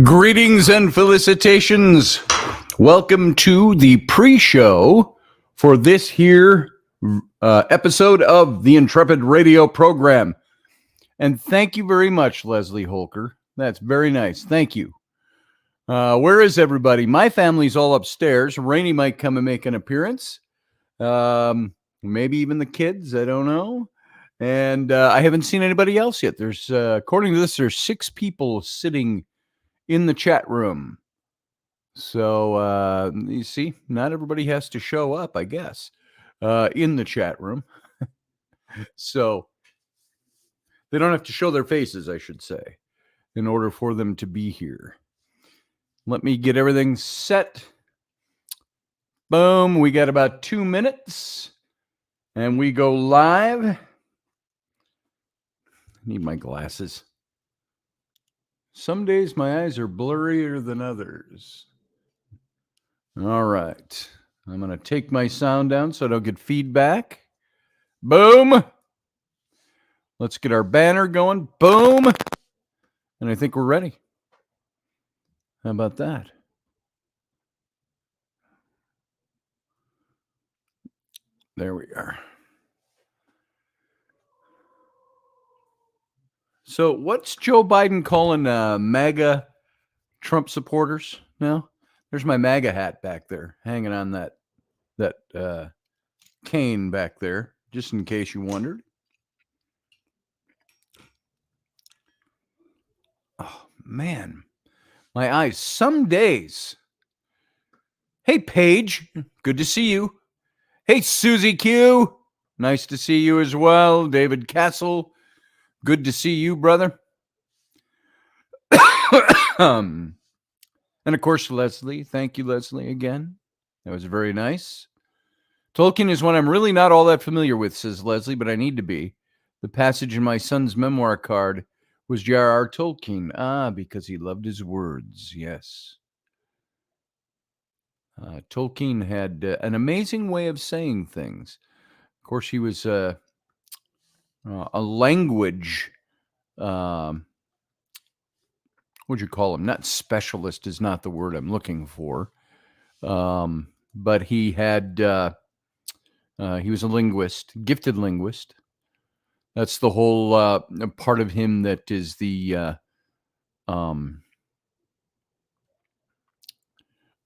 Greetings and felicitations. Welcome to the pre-show for this here episode of the Intrepid radio program. And thank you very much, Leslie Holker. That's very nice. Thank you. Where is everybody? My family's all upstairs. Rainey might come and make an appearance. Maybe even the kids. I don't know. And I haven't seen anybody else yet. There's, according to this, there's 6 people sitting in the chat room. So, you see, not everybody has to show up, I guess, in the chat room. So, they don't have to show their faces, I should say, in order for them to be here. Let me get everything set. Boom. We got about 2 minutes, and we go live. I need my glasses. Some days my eyes are blurrier than others. All right. I'm going to take my sound down so I don't get feedback. Boom. Let's get our banner going. Boom. And I think we're ready. How about that? There we are. So what's Joe Biden calling MAGA Trump supporters now? There's my MAGA hat back there, hanging on that cane back there, just in case you wondered. Oh, man. My eyes. Some days. Hey, Paige. Good to see you. Hey, Susie Q. Nice to see you as well. David Castle. Good to see you, brother. And of course, Leslie. Thank you, Leslie, again. That was very nice. Tolkien is one I'm really not all that familiar with, says Leslie, but I need to be. The passage in my son's memoir card was J.R.R. Tolkien. Ah, because he loved his words. Yes. Tolkien had an amazing way of saying things. Of course, he was a language, what'd you call him? Not specialist is not the word I'm looking for. But he had, he was a linguist, gifted linguist. That's the whole part of him that is the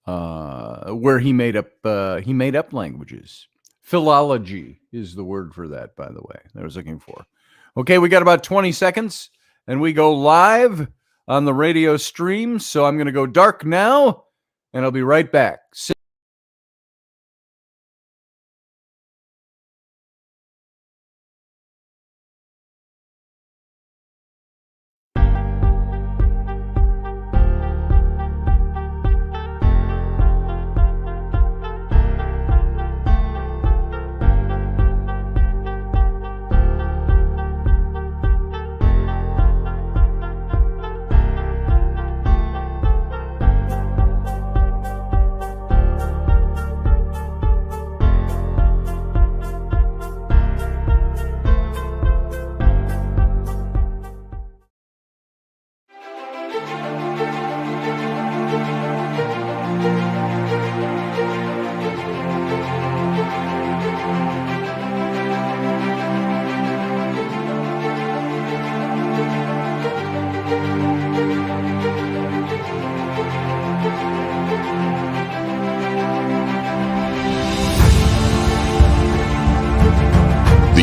where he made up languages. Philology is the word for that, by the way, that I was looking for. Okay, we got about 20 seconds, and we go live on the radio stream. So I'm going to go dark now, and I'll be right back.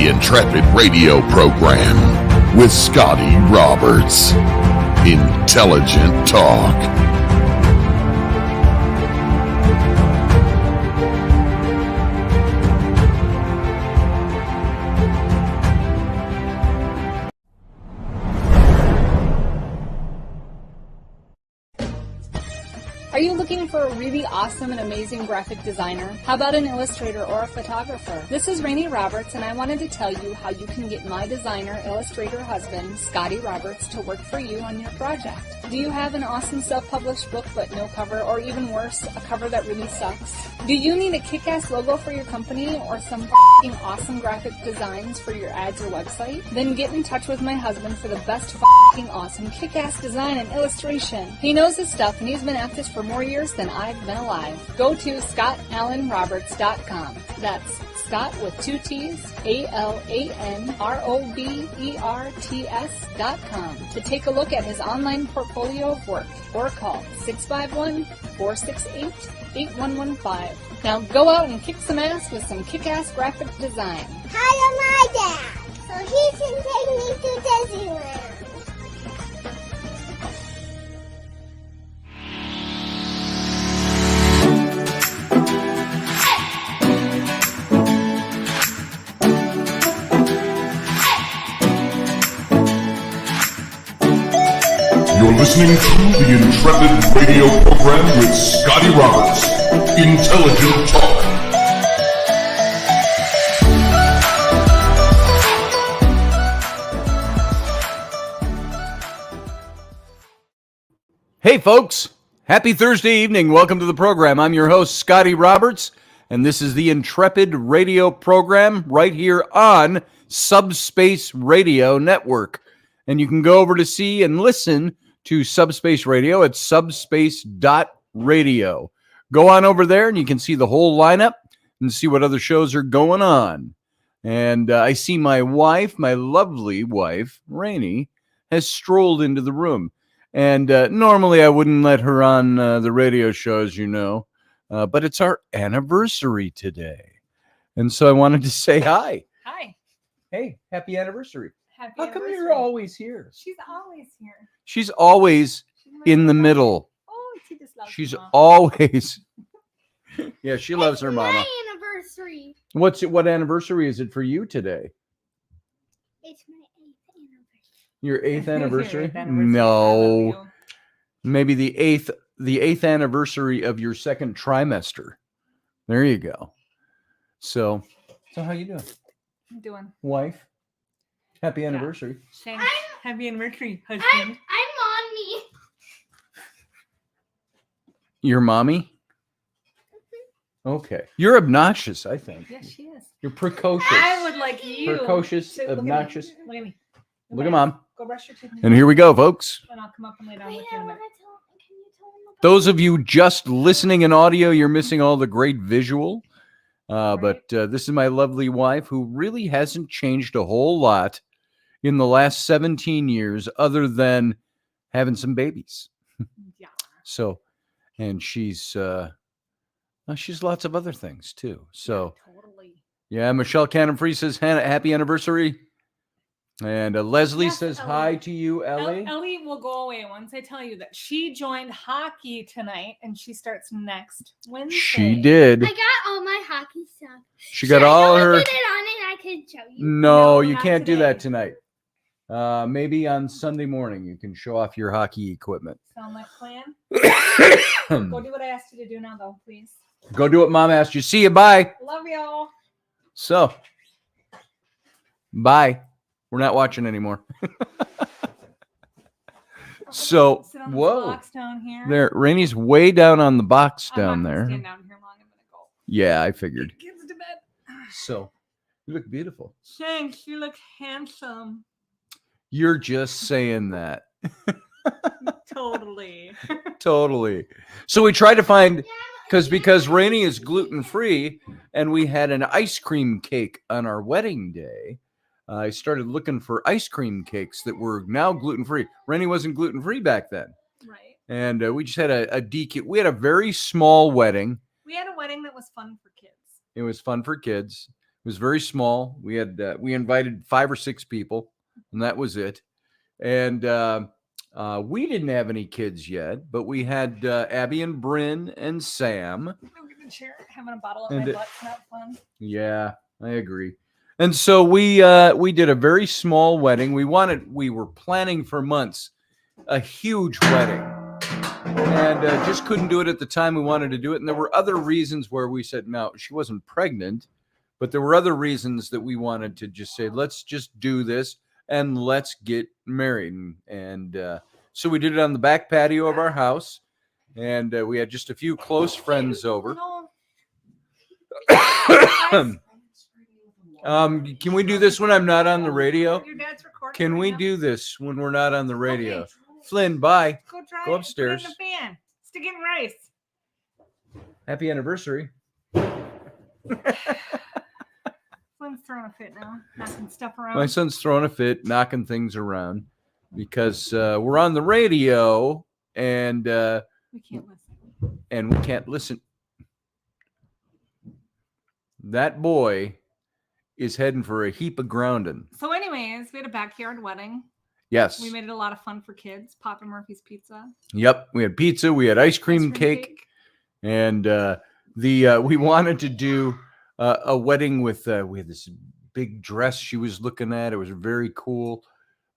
Intrepid radio program with Scotty Roberts. Intelligent talk. Are you looking for a really awesome and amazing graphic designer? How about an illustrator or a photographer? This is Rainey Roberts, and I wanted to tell you how you can get my designer, illustrator husband, Scotty Roberts, to work for you on your project. Do you have an awesome self-published book but no cover, or even worse, a cover that really sucks? Do you need a kick-ass logo for your company or some f***ing awesome graphic designs for your ads or website? Then get in touch with my husband for the best f***ing awesome kick-ass design and illustration. He knows his stuff and he's been at this for more years than I've been alive. Go to ScottAllenRoberts.com. That's Scott with 2 T's, ALANROBERTS.com to take a look at his online portfolio of work, or call 651-468-8115. Now go out and kick some ass with some kick-ass graphic design. Hire my dad so he can take me to Disneyland. You're listening to the Intrepid radio program with Scotty Roberts. Intelligent Talk. Hey folks, happy Thursday evening. Welcome to the program. I'm your host, Scotty Roberts, and this is the Intrepid radio program right here on Subspace Radio Network. And you can go over to see and listen to Subspace Radio at subspace.radio. Go on over there and you can see the whole lineup and see what other shows are going on. And I see my wife, my lovely wife, Rainey, has strolled into the room. And normally I wouldn't let her on the radio show, as you know, but it's our anniversary today. And so I wanted to say hi. Hi. Hey, happy anniversary. Happy How come anniversary. you're always here? She's always here. She's always in the middle. Oh, she just loves She's Mama. always. Yeah, she loves her mama. My anniversary. What anniversary is it for you today? It's my 8th anniversary. Your 8th anniversary? Your 8th anniversary. I No. love you. Maybe the eighth anniversary of your second trimester. There you go. So how you doing? I'm doing. Wife? Happy anniversary. Thanks. Happy anniversary, I'm husband. mommy. Your mommy? Okay. You're obnoxious, I think. Yes, she is. You're precocious. I would like you. Precocious, to- look at me. obnoxious. Look at me. Look at Mom. Go brush your teeth. And here we go, folks. And I'll come up and lay down Wait, with you I in a want minute. to tell. Can you tell them about Those of you just listening in audio, you're missing all the great visual. But this is my lovely wife, who really hasn't changed a whole lot in the last 17 years, other than having some babies. Yeah. So, and she's lots of other things too. So, Totally. yeah, Michelle Cannon-Free says happy anniversary. And Leslie Yes, says Ellie. hi to you, Ellie. Ellie will go away once I tell you that she joined hockey tonight and she starts next Wednesday. She did. I got all my hockey stuff. She got all I her. put it on and I could show you. No, No, you not can't do that today. tonight. Maybe on Sunday morning you can show off your hockey equipment. Sound like plan? Go do what I asked you to do now, though, please. Go do what Mom asked you. See you. Bye. Love y'all. So, bye. We're not watching anymore. So, Sit on this whoa. box down here. There, Rainey's way down on the box I'm down not gonna there. Stand down here long. I'm gonna go. Yeah, I figured. Kids to bed. So, you look beautiful. Thanks. You look handsome. You're just saying that. Totally. Totally. So we tried to find, because Rainey is gluten-free, and we had an ice cream cake on our wedding day. I started looking for ice cream cakes that were now gluten-free. Rainey wasn't gluten-free back then. Right. And we just had a DQ. We had a very small wedding. We had a wedding that was fun for kids. It was fun for kids. It was very small. We had we invited 5 or 6 people, and that was it. And we didn't have any kids yet, but we had Abby and Bryn and Sam. I'm gonna share having a bottle up And my it- butt's not fun. Yeah, I agree. And so we did a very small wedding. We were planning for months a huge wedding, and just couldn't do it at the time we wanted to do it. And there were other reasons where we said no. She wasn't pregnant, but there were other reasons that we wanted to just say let's just do this and let's get married. And So we did it on the back patio of our house, and we had just a few close friends over. Can we do this when I'm not on the radio? Your dad's recording. Can right we now. do this when we're not on the radio? Okay. Flynn, bye. Go try Go it. upstairs. Put it in the fan. Stick it in rice. Happy anniversary. Flynn's throwing a fit now, knocking stuff around. My son's throwing a fit, knocking things around because we're on the radio and We can't listen. we can't listen. That boy is heading for a heap of grounding. So, anyways, we had a backyard wedding. Yes. We made it a lot of fun for kids. Papa Murphy's Pizza. Yep. We had pizza. We had ice cream cake. And we wanted to do a wedding with, we had this big dress she was looking at. It was very cool.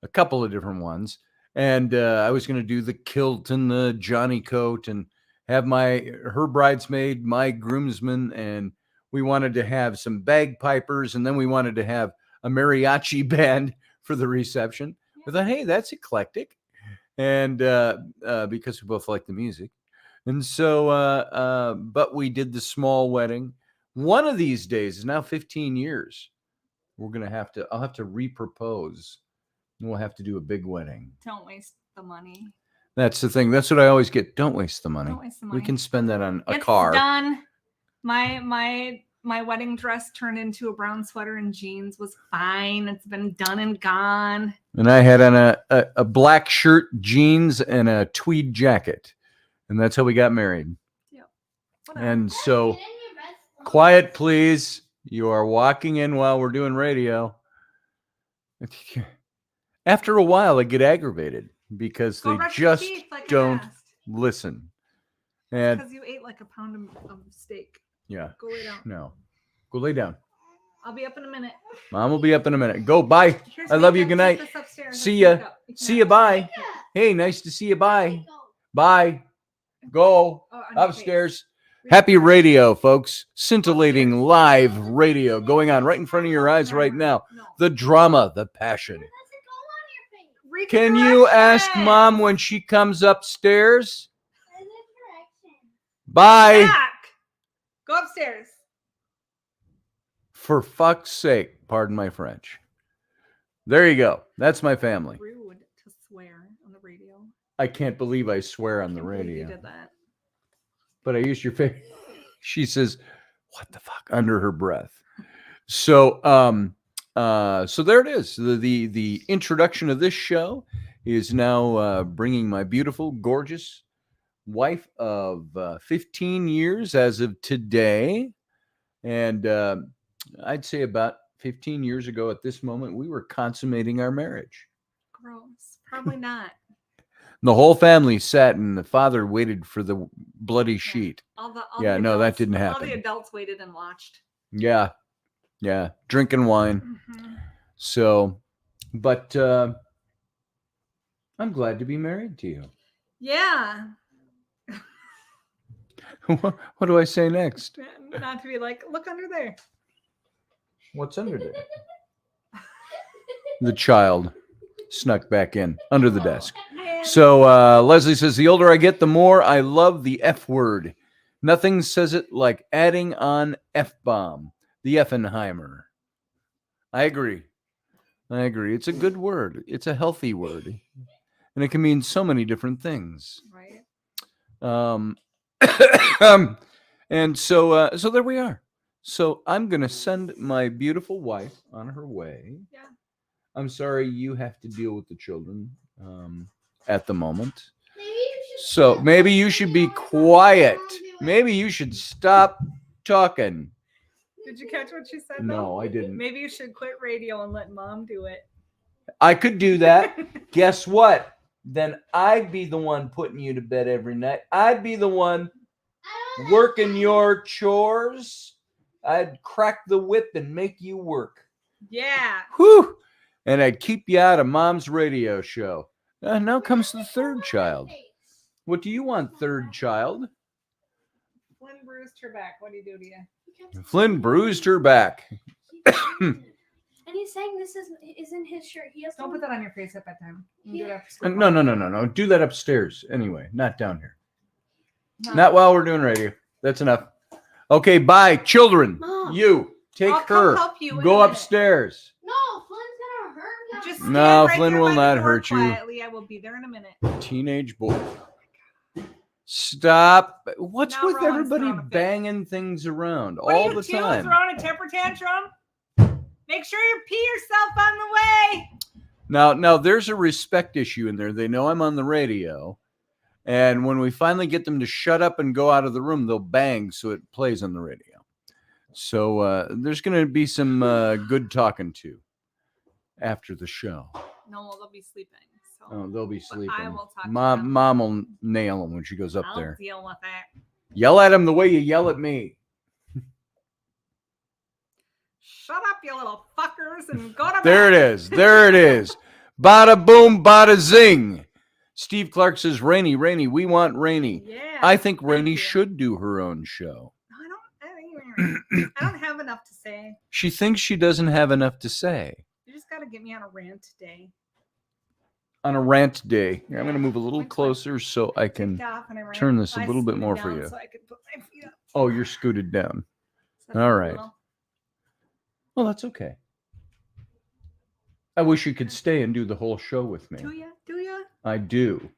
A couple of different ones. And I was going to do the kilt and the Johnny coat and have her bridesmaid, my groomsmen. And we wanted to have some bagpipers. And then we wanted to have a mariachi band for the reception. I thought, hey, that's eclectic. And because we both like the music. And so, but we did the small wedding. One of these days is now 15 years. I'll have to repropose. And we'll have to do a big wedding. Don't waste the money. That's the thing. That's what I always get. Don't waste the money. Don't waste the money. We can spend that on a It's car. done. My wedding dress turned into a brown sweater and jeans was fine. It's been done and gone. And I had on a black shirt, jeans, and a tweed jacket. And that's how we got married. Yep. Whatever. And so, quiet, please. You are walking in while we're doing radio. After a while, I get aggravated because Go they brush your just teeth like I don't asked. listen. And Because you ate like a pound of steak. yeah, Go lay down. no, go lay down. I'll be up in a minute. Mom will be up in a minute. Go, bye. Here's I love you. makeup. Good night. Take this upstairs. See Let's ya. make up. You can See have you. it. Bye. Hey, nice to see you. Bye. Bye. Go Oh, on your upstairs. face. Happy radio, folks. Scintillating live radio going on right in front of your eyes right now. No. The drama, the passion. Read the Can you ask directions. Mom when she comes upstairs? Bye. Back. Go upstairs. For fuck's sake, pardon my French. There you go. That's my family. Rude to swear on the radio. I can't believe I swear on the Can't believe radio. You did that. But I used your face. She says, "What the fuck?" under her breath. So, so there it is. The introduction of this show is now bringing my beautiful, gorgeous wife of 15 years as of today, and I'd say about 15 years ago at this moment, we were consummating our marriage. Gross. Probably not. The whole family sat and the father waited for the bloody sheet. All Yeah, the no, that adults- didn't All happen. the adults waited and watched. Yeah. Drinking wine. Mhm. So, but I'm glad to be married to you. Yeah. What do I say next? Not to be like, look under there. What's under there? The child snuck back in under the desk. Man. So Leslie says, the older I get, the more I love the F word. Nothing says it like adding on F-bomb, the Effenheimer. I agree. It's a good word. It's a healthy word. And it can mean so many different things. Right. And so there we are. So I'm going to send my beautiful wife on her way. Yeah. I'm sorry you have to deal with the children at the moment. So maybe you should be quiet. Maybe you should stop talking. Did you catch what she said? No, though? I didn't. Maybe you should quit radio and let Mom do it. I could do that. Guess what? Then I'd be the one putting you to bed every night. I'd be the one working your chores. I'd crack the whip and make you work. Yeah. Whew. And I'd keep you out of Mom's radio show. Now comes the third child. What do you want, third child? Flynn bruised her back. What do you do to you? Flynn bruised her back. And And he's saying this isn't his shirt. He has Don't to put that on your face at bedtime. You can do it after school. No. Do that upstairs anyway, not down here. No. Not while we're doing radio. That's enough. Okay, bye, children. Mom. You take I'll come her. help you in Go a minute. upstairs. No, Flynn's gonna hurt him. Just No, stand right Flynn there will by the not door hurt you. quietly. I will be there in a minute. Teenage boy. Stop. What's Now with Rowan's everybody throwing a fit. banging things around What all are you the two time? throwing a temper tantrum? Make sure you pee yourself on the way. Now there's a respect issue in there. They know I'm on the radio. And when we finally get them to shut up and go out of the room, they'll bang so it plays on the radio. So there's going to be some good talking to after the show. No, they'll be sleeping. So. Oh, they'll be But sleeping. I will talk to Mom, them. Mom will nail them when she goes up I'll there. deal with it. Yell at them the way you yell at me. Shut up, you little fuckers, and go to bed. There it is. There it is. Bada boom, bada zing. Steve Clark says, Rainy, we want Rainy. Yeah. I think thank Rainy you. should do her own show. I don't have enough to say. She thinks she doesn't have enough to say. You just got to get me on a rant today. On a rant day. Here, I'm going to Yeah, move a little like what? closer so I can Ticked off and I ran. turn this a I little bit scooted more for down you. So I could put my feet up. Oh, you're scooted down. So All that's a right. little- Well, that's okay. I wish you could stay and do the whole show with me. Do ya? I do.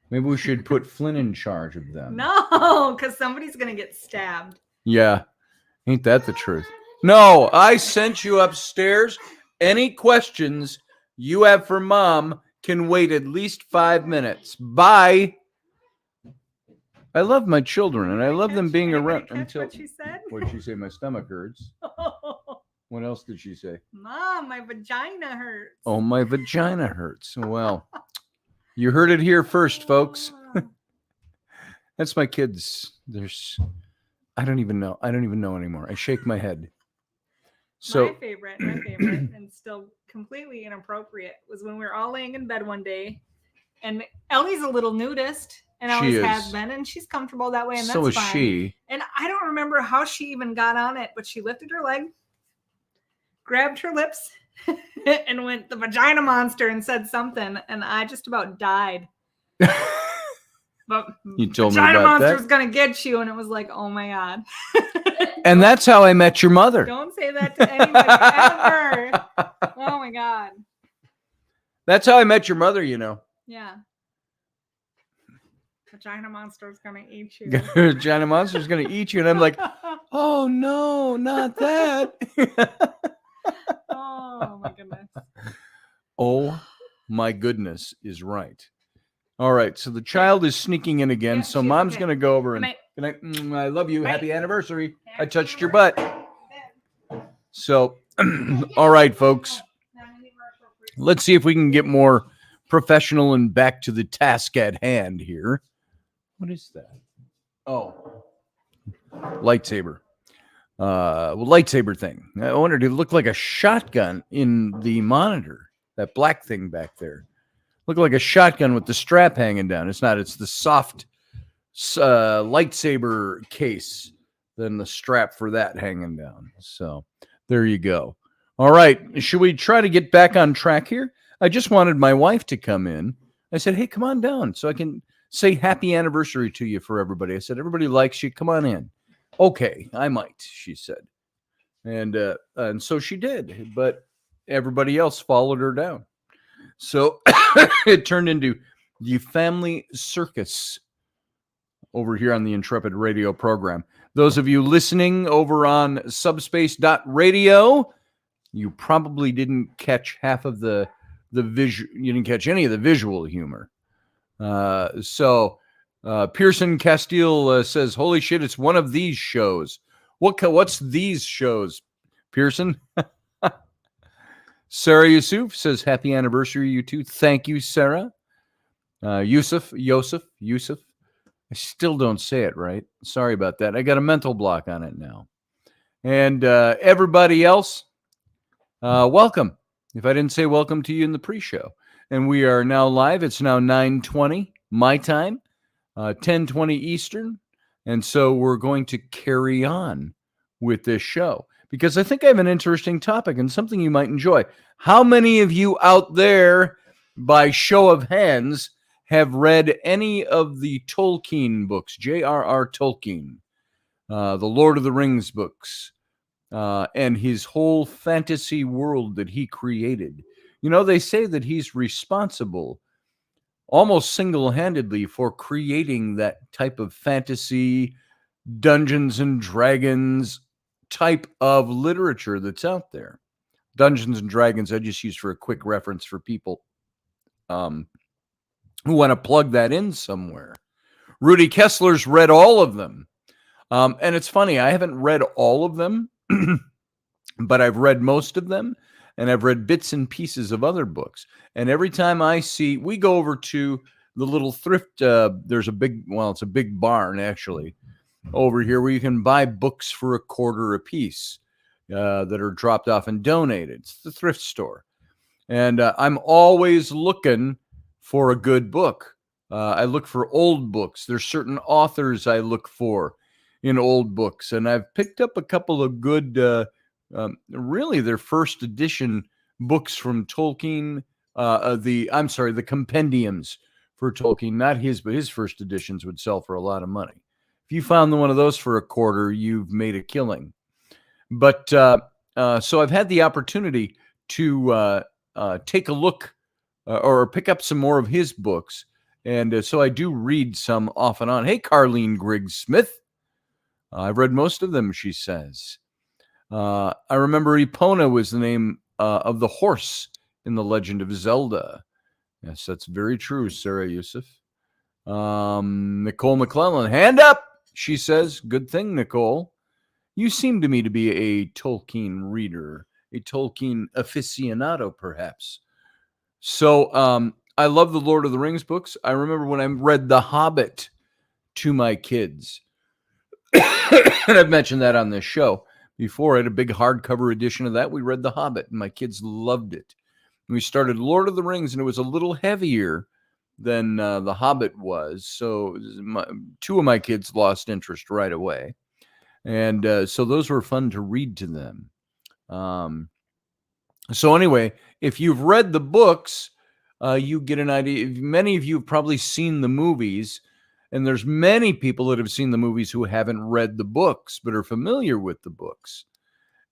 Maybe we should put Flynn in charge of them. No, because somebody's going to get stabbed. Yeah. Ain't that the truth? No, I sent you upstairs. Any questions you have for Mom can wait at least 5 minutes. Bye. I love my children, and I love them being around until... What she said? What did she say? My stomach hurts. What else did she say? Mom, my vagina hurts. Oh, my vagina hurts. Well, you heard it here first, folks. That's my kids. I don't even know. I don't even know anymore. I shake my head. So my favorite, and still completely inappropriate, was when we were all laying in bed one day, and Ellie's a little nudist, and She always is. has been, and she's comfortable that way, and so that's is fine. she. And I don't remember how she even got on it, but she lifted her leg, grabbed her lips, and went the vagina monster and said something, and I just about died. But You told me vagina about monster's that. gonna get you, and it was like, oh my god. And that's how I met your mother. Don't say that to anybody ever. Oh my god. That's how I met your mother, you know. Yeah. Vagina monster's gonna eat you. Vagina monster's going to eat you. And I'm like, oh, no, not that. Oh my goodness. Oh, my goodness is right. All right. So the child is sneaking in again. Yeah, So she's Mom's okay. going to go over and... Good I love you. Right. Happy anniversary. I Happy touched your butt. anniversary. So, all right, folks. Let's see if we can get more professional and back to the task at hand here. What is that? Oh, lightsaber. Lightsaber thing. I wonder, did it look like a shotgun in the monitor? That black thing back there. Looked like a shotgun with the strap hanging down. It's not. It's the soft lightsaber case. Then the strap for that hanging down. So there you go. All right. Should we try to get back on track here? I just wanted my wife to come in. I said, hey, come on down so I can say happy anniversary to you for everybody. I said, everybody likes you. Come on in. Okay, I might, she said. And so she did. But everybody else followed her down. So it turned into the family circus over here on the Intrepid radio program. Those of you listening over on subspace.radio, you probably didn't catch half of the visual. You didn't catch any of the visual humor. So Pearson Castile says, holy shit, it's one of these shows. What's these shows, Pearson? Sarah Yusuf says, happy anniversary, you two. Thank you, Sarah. Yusuf. I still don't say it right. Sorry about that. I got a mental block on it now. And everybody else, welcome. If I didn't say welcome to you in the pre-show. And we are now live. It's now 9:20 my time, 10:20 Eastern. And so we're going to carry on with this show. because I think I have an interesting topic and something you might enjoy. How many of you out there, by show of hands, have read any of the Tolkien books, J.R.R. Tolkien, the Lord of the Rings books, and his whole fantasy world that he created? You know, they say that he's responsible almost single-handedly for creating that type of fantasy, Dungeons and Dragons type of literature that's out there. Dungeons and Dragons, I just used for a quick reference for people who want to plug that in somewhere. Rudy Kessler's read all of them. And it's funny, I haven't read all of them, but I've read most of them, and I've read bits and pieces of other books. And every time I see, we go over to the little thrift, there's a big, well, it's a big barn actually, over here where you can buy books for $0.25 a piece that are dropped off and donated. It's the thrift store. And I'm always looking for a good book. I look for old books. There's certain authors I look for in old books. And I've picked up a couple of good, really their first edition books from Tolkien. The compendiums for Tolkien, not his, but his first editions would sell for a lot of money. If you found one of those for $0.25, you've made a killing. But so I've had the opportunity to take a look or pick up some more of his books. And so I do read some off and on. Hey, Carlene Griggs Smith. I've read most of them, she says. I remember Epona was the name of the horse in The Legend of Zelda. Yes, that's very true, Sarah Yusuf. Nicole McClellan, hand up, she says. Good thing, Nicole. You seem to me to be a Tolkien reader, a Tolkien aficionado, perhaps. So I love the Lord of the Rings books. I remember when I read The Hobbit to my kids. And I've mentioned that on this show before. I had a big hardcover edition of that. We read The Hobbit, and my kids loved it. We started Lord of the Rings, and it was a little heavier than The Hobbit was. So two of my kids lost interest right away. And so those were fun to read to them. So anyway, if you've read the books, you get an idea. Many of you have probably seen the movies, and there's many people that have seen the movies who haven't read the books, but are familiar with the books.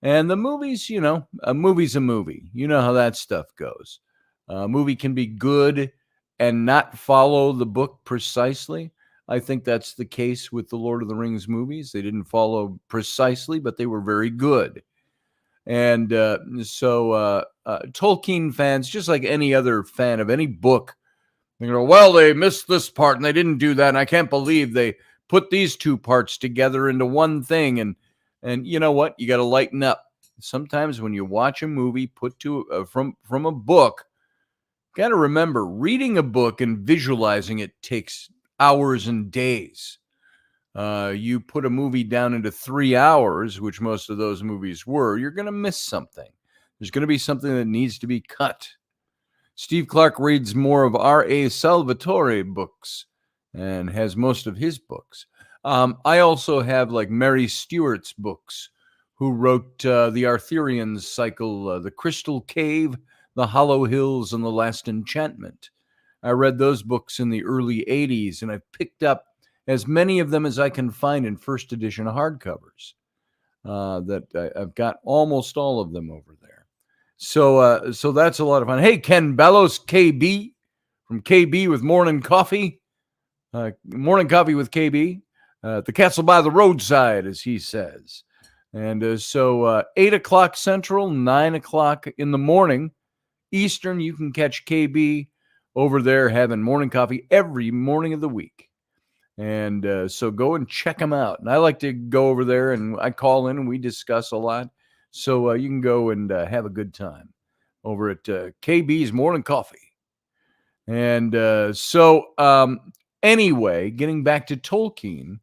And the movies, you know, a movie's a movie. You know how that stuff goes. A movie can be good and not follow the book precisely. I think that's the case with the Lord of the Rings movies. They didn't follow precisely, but they were very good. And so Tolkien fans, just like any other fan of any book, they go, well, they missed this part and they didn't do that. And I can't believe they put these two parts together into one thing. And you know what? You got to lighten up. Sometimes when you watch a movie put to from a book, got to remember, reading a book and visualizing it takes hours and days. You put a movie down into 3 hours, which most of those movies were, you're going to miss something. There's going to be something that needs to be cut. Steve Clark reads more of R.A. Salvatore books and has most of his books. I also have like Mary Stewart's books, who wrote the Arthurian cycle, The Crystal Cave, The Hollow Hills, and The Last Enchantment. I read those books in the early 80s, and I've picked up as many of them as I can find in first edition hardcovers. I've got almost all of them over there. So that's a lot of fun. Hey, Ken Bellows, KB, from KB with Morning Coffee. Morning Coffee with KB. The Castle by the Roadside, as he says. And so 8 o'clock Central, 9 o'clock in the morning Eastern, you can catch KB over there having morning coffee every morning of the week. And so go and check them out. And I like to go over there, and I call in and we discuss a lot. So you can go and have a good time over at KB's Morning Coffee. And anyway, getting back to Tolkien,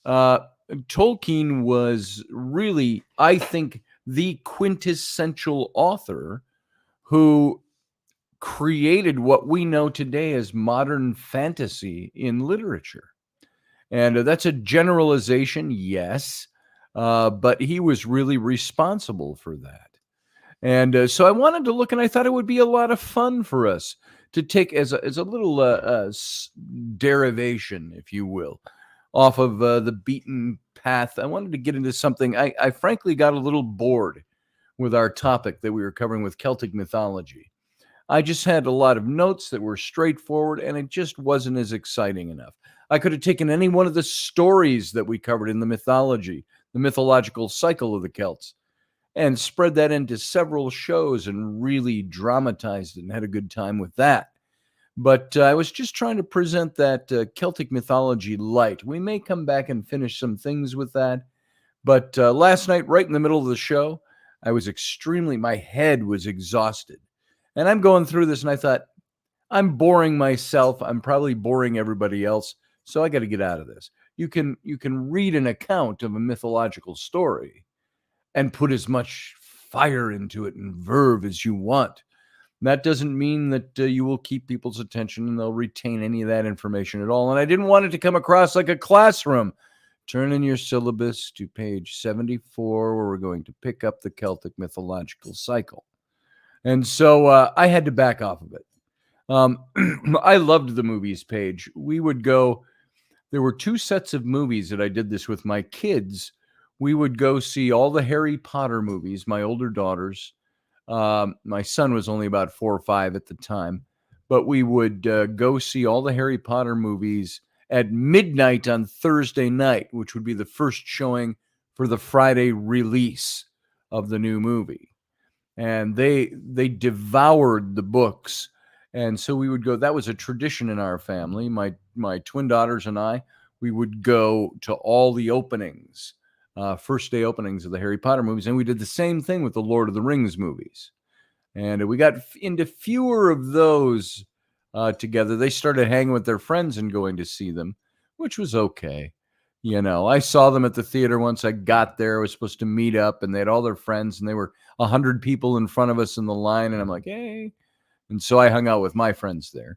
Tolkien was really, I think, the quintessential author who created what we know today as modern fantasy in literature. And that's a generalization, yes. but he was really responsible for that. And so I wanted to look, and I thought it would be a lot of fun for us to take as a little derivation, if you will, off of the beaten path. I wanted to get into something. I frankly got a little bored with our topic that we were covering with Celtic mythology. I just had a lot of notes that were straightforward, and it just wasn't as exciting enough. I could have taken any one of the stories that we covered in the mythology, the mythological cycle of the Celts, and spread that into several shows and really dramatized it and had a good time with that. But I was just trying to present that Celtic mythology light. We may come back and finish some things with that. But last night, right in the middle of the show, I was my head was exhausted. And I'm going through this, and I thought, I'm boring myself. I'm probably boring everybody else. So I got to get out of this. You can read an account of a mythological story and put as much fire into it and verve as you want. That doesn't mean that you will keep people's attention and they'll retain any of that information at all. And I didn't want it to come across like a classroom. Turn in your syllabus to page 74, where we're going to pick up the Celtic mythological cycle. And so I had to back off of it. I loved the movies page. There were 2 sets of movies that I did this with my kids. We would go see all the Harry Potter movies, my older daughters. My son was only about 4 or 5 at the time. But we would go see all the Harry Potter movies at midnight on Thursday night, which would be the first showing for the Friday release of the new movie. And they devoured the books. And so we would go. That was a tradition in our family. My twin daughters and I, we would go to all the openings, first day openings of the Harry Potter movies. And we did the same thing with the Lord of the Rings movies. And we got into fewer of those together. They started hanging with their friends and going to see them, which was okay. You know, I saw them at the theater once I got there. I was supposed to meet up, and they had all their friends, and they were 100 people in front of us in the line. And I'm like, hey. And so I hung out with my friends there.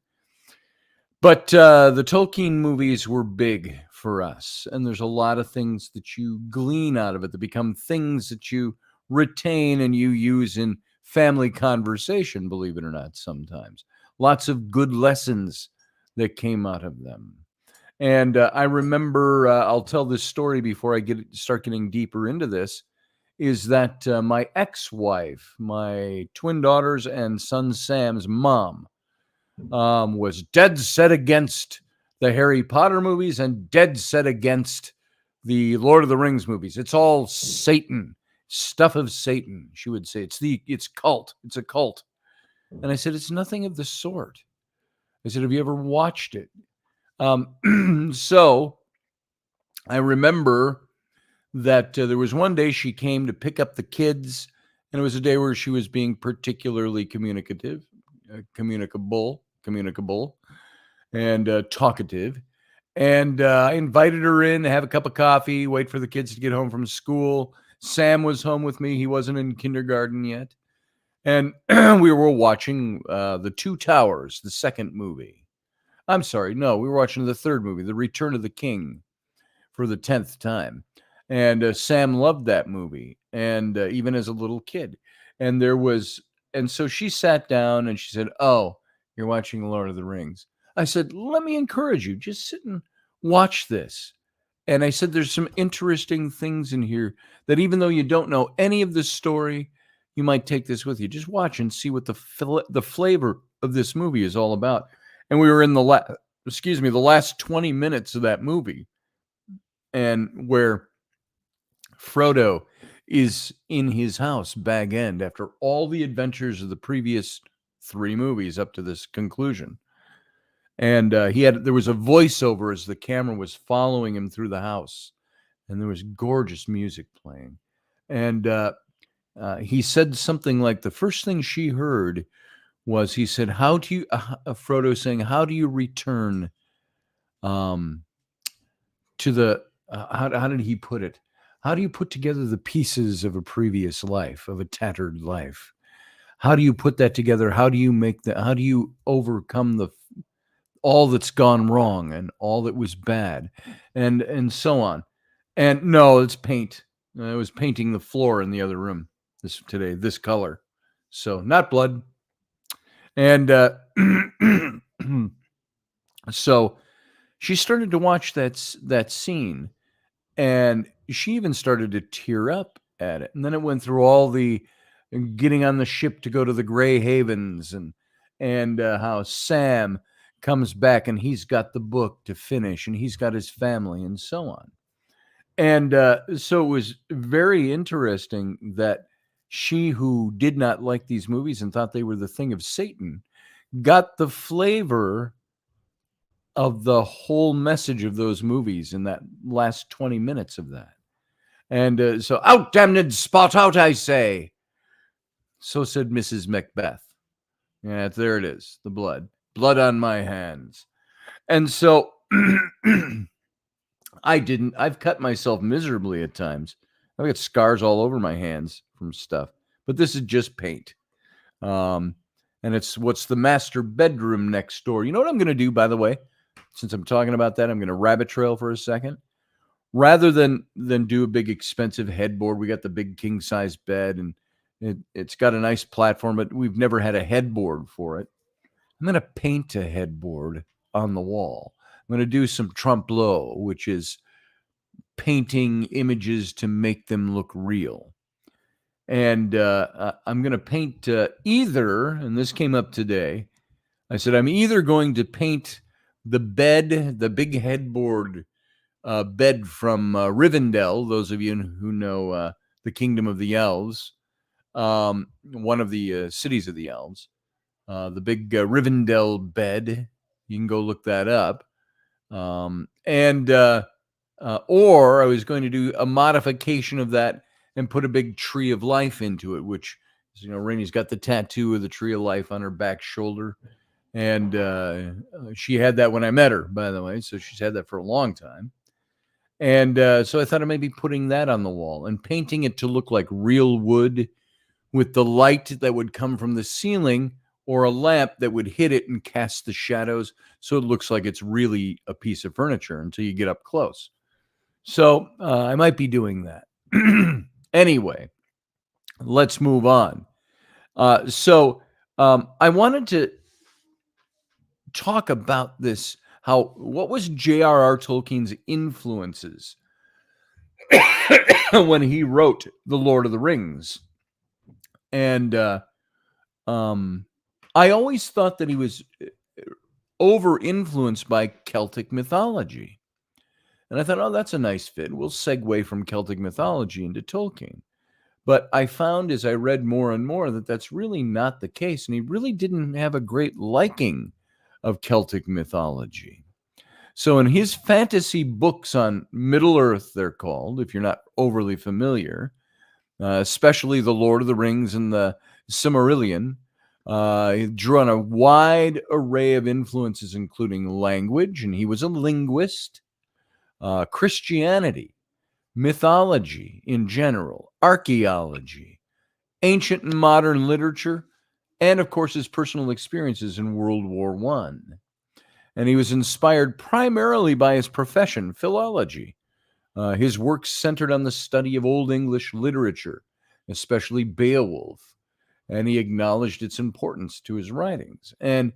But the Tolkien movies were big for us. And there's a lot of things that you glean out of it that become things that you retain and you use in family conversation, believe it or not, sometimes. Lots of good lessons that came out of them. And I remember, I'll tell this story before I start getting deeper into this, is that my ex-wife, my twin daughters and son Sam's mom, was dead set against the Harry Potter movies and dead set against the Lord of the Rings movies. It's all Satan, stuff of Satan, she would say. It's cult. It's a cult. And I said, it's nothing of the sort. I said, have you ever watched it? So I remember that there was one day she came to pick up the kids, and it was a day where she was being particularly communicative, communicable, and talkative. And I invited her in to have a cup of coffee, wait for the kids to get home from school. Sam was home with me. He wasn't in kindergarten yet. And we were watching The Two Towers, the second movie. I'm sorry, no, we were watching the third movie, The Return of the King, for the 10th time. And Sam loved that movie, and even as a little kid. And so she sat down and she said, oh, you're watching Lord of the Rings. I said, let me encourage you. Just sit and watch this. And I said, there's some interesting things in here that even though you don't know any of the story, you might take this with you. Just watch and see what the flavor of this movie is all about. And we were in the last 20 minutes of that movie, and where Frodo is in his house, Bag End, after all the adventures of the previous 3 movies up to this conclusion. And there was a voiceover as the camera was following him through the house, and there was gorgeous music playing. And he said something like, the first thing she heard was, he said, Frodo saying, how do you return to the, how did he put it? How do you put together the pieces of a previous life, of a tattered life? How do you put that together? How do you overcome all that's gone wrong and all that was bad, and so on? And no, it's paint. I was painting the floor in the other room this color. So not blood. And so she started to watch that scene, and she even started to tear up at it. And then it went through all the getting on the ship to go to the Grey Havens, and how Sam comes back and he's got the book to finish and he's got his family and so on. And so it was very interesting that she, who did not like these movies and thought they were the thing of Satan, got the flavor of the whole message of those movies in that last 20 minutes of that. And so, out, damned spot out, I say. So said Mrs. Macbeth. Yeah, there it is, the blood. Blood on my hands. And so I've cut myself miserably at times. I've got scars all over my hands from stuff, but this is just paint. And it's what's the master bedroom next door. You know what I'm going to do, by the way? Since I'm talking about that, I'm going to rabbit trail for a second. Rather than do a big expensive headboard, we got the big king size bed, and it's got a nice platform, but we've never had a headboard for it. I'm going to paint a headboard on the wall. I'm going to do some trompe-l'oeil, which is painting images to make them look real. And I'm going to paint either, and this came up today, I said, I'm either going to paint the bed, the big headboard bed from Rivendell, those of you who know the Kingdom of the Elves, one of the cities of the elves, the big Rivendell bed. You can go look that up. Or I was going to do a modification of that and put a big tree of life into it, which, you know, Rainey's got the tattoo of the tree of life on her back shoulder. And she had that when I met her, by the way. So she's had that for a long time. And so I thought of maybe putting that on the wall and painting it to look like real wood with the light that would come from the ceiling or a lamp that would hit it and cast the shadows. So it looks like it's really a piece of furniture until you get up close. So I might be doing that. Anyway, let's move on. So I wanted to talk about this. What was J.R.R. Tolkien's influences when he wrote The Lord of the Rings? And I always thought that he was over-influenced by Celtic mythology. And I thought, oh, that's a nice fit. We'll segue from Celtic mythology into Tolkien. But I found as I read more and more that that's really not the case. And he really didn't have a great liking of Celtic mythology. So in his fantasy books on Middle-earth, they're called, if you're not overly familiar, especially The Lord of the Rings and The Silmarillion, he drew on a wide array of influences, including language, and he was a linguist, Christianity, mythology in general, archaeology, ancient and modern literature, and of course his personal experiences in World War I. And he was inspired primarily by his profession, philology. His work centered on the study of Old English literature, especially Beowulf, and he acknowledged its importance to his writings. And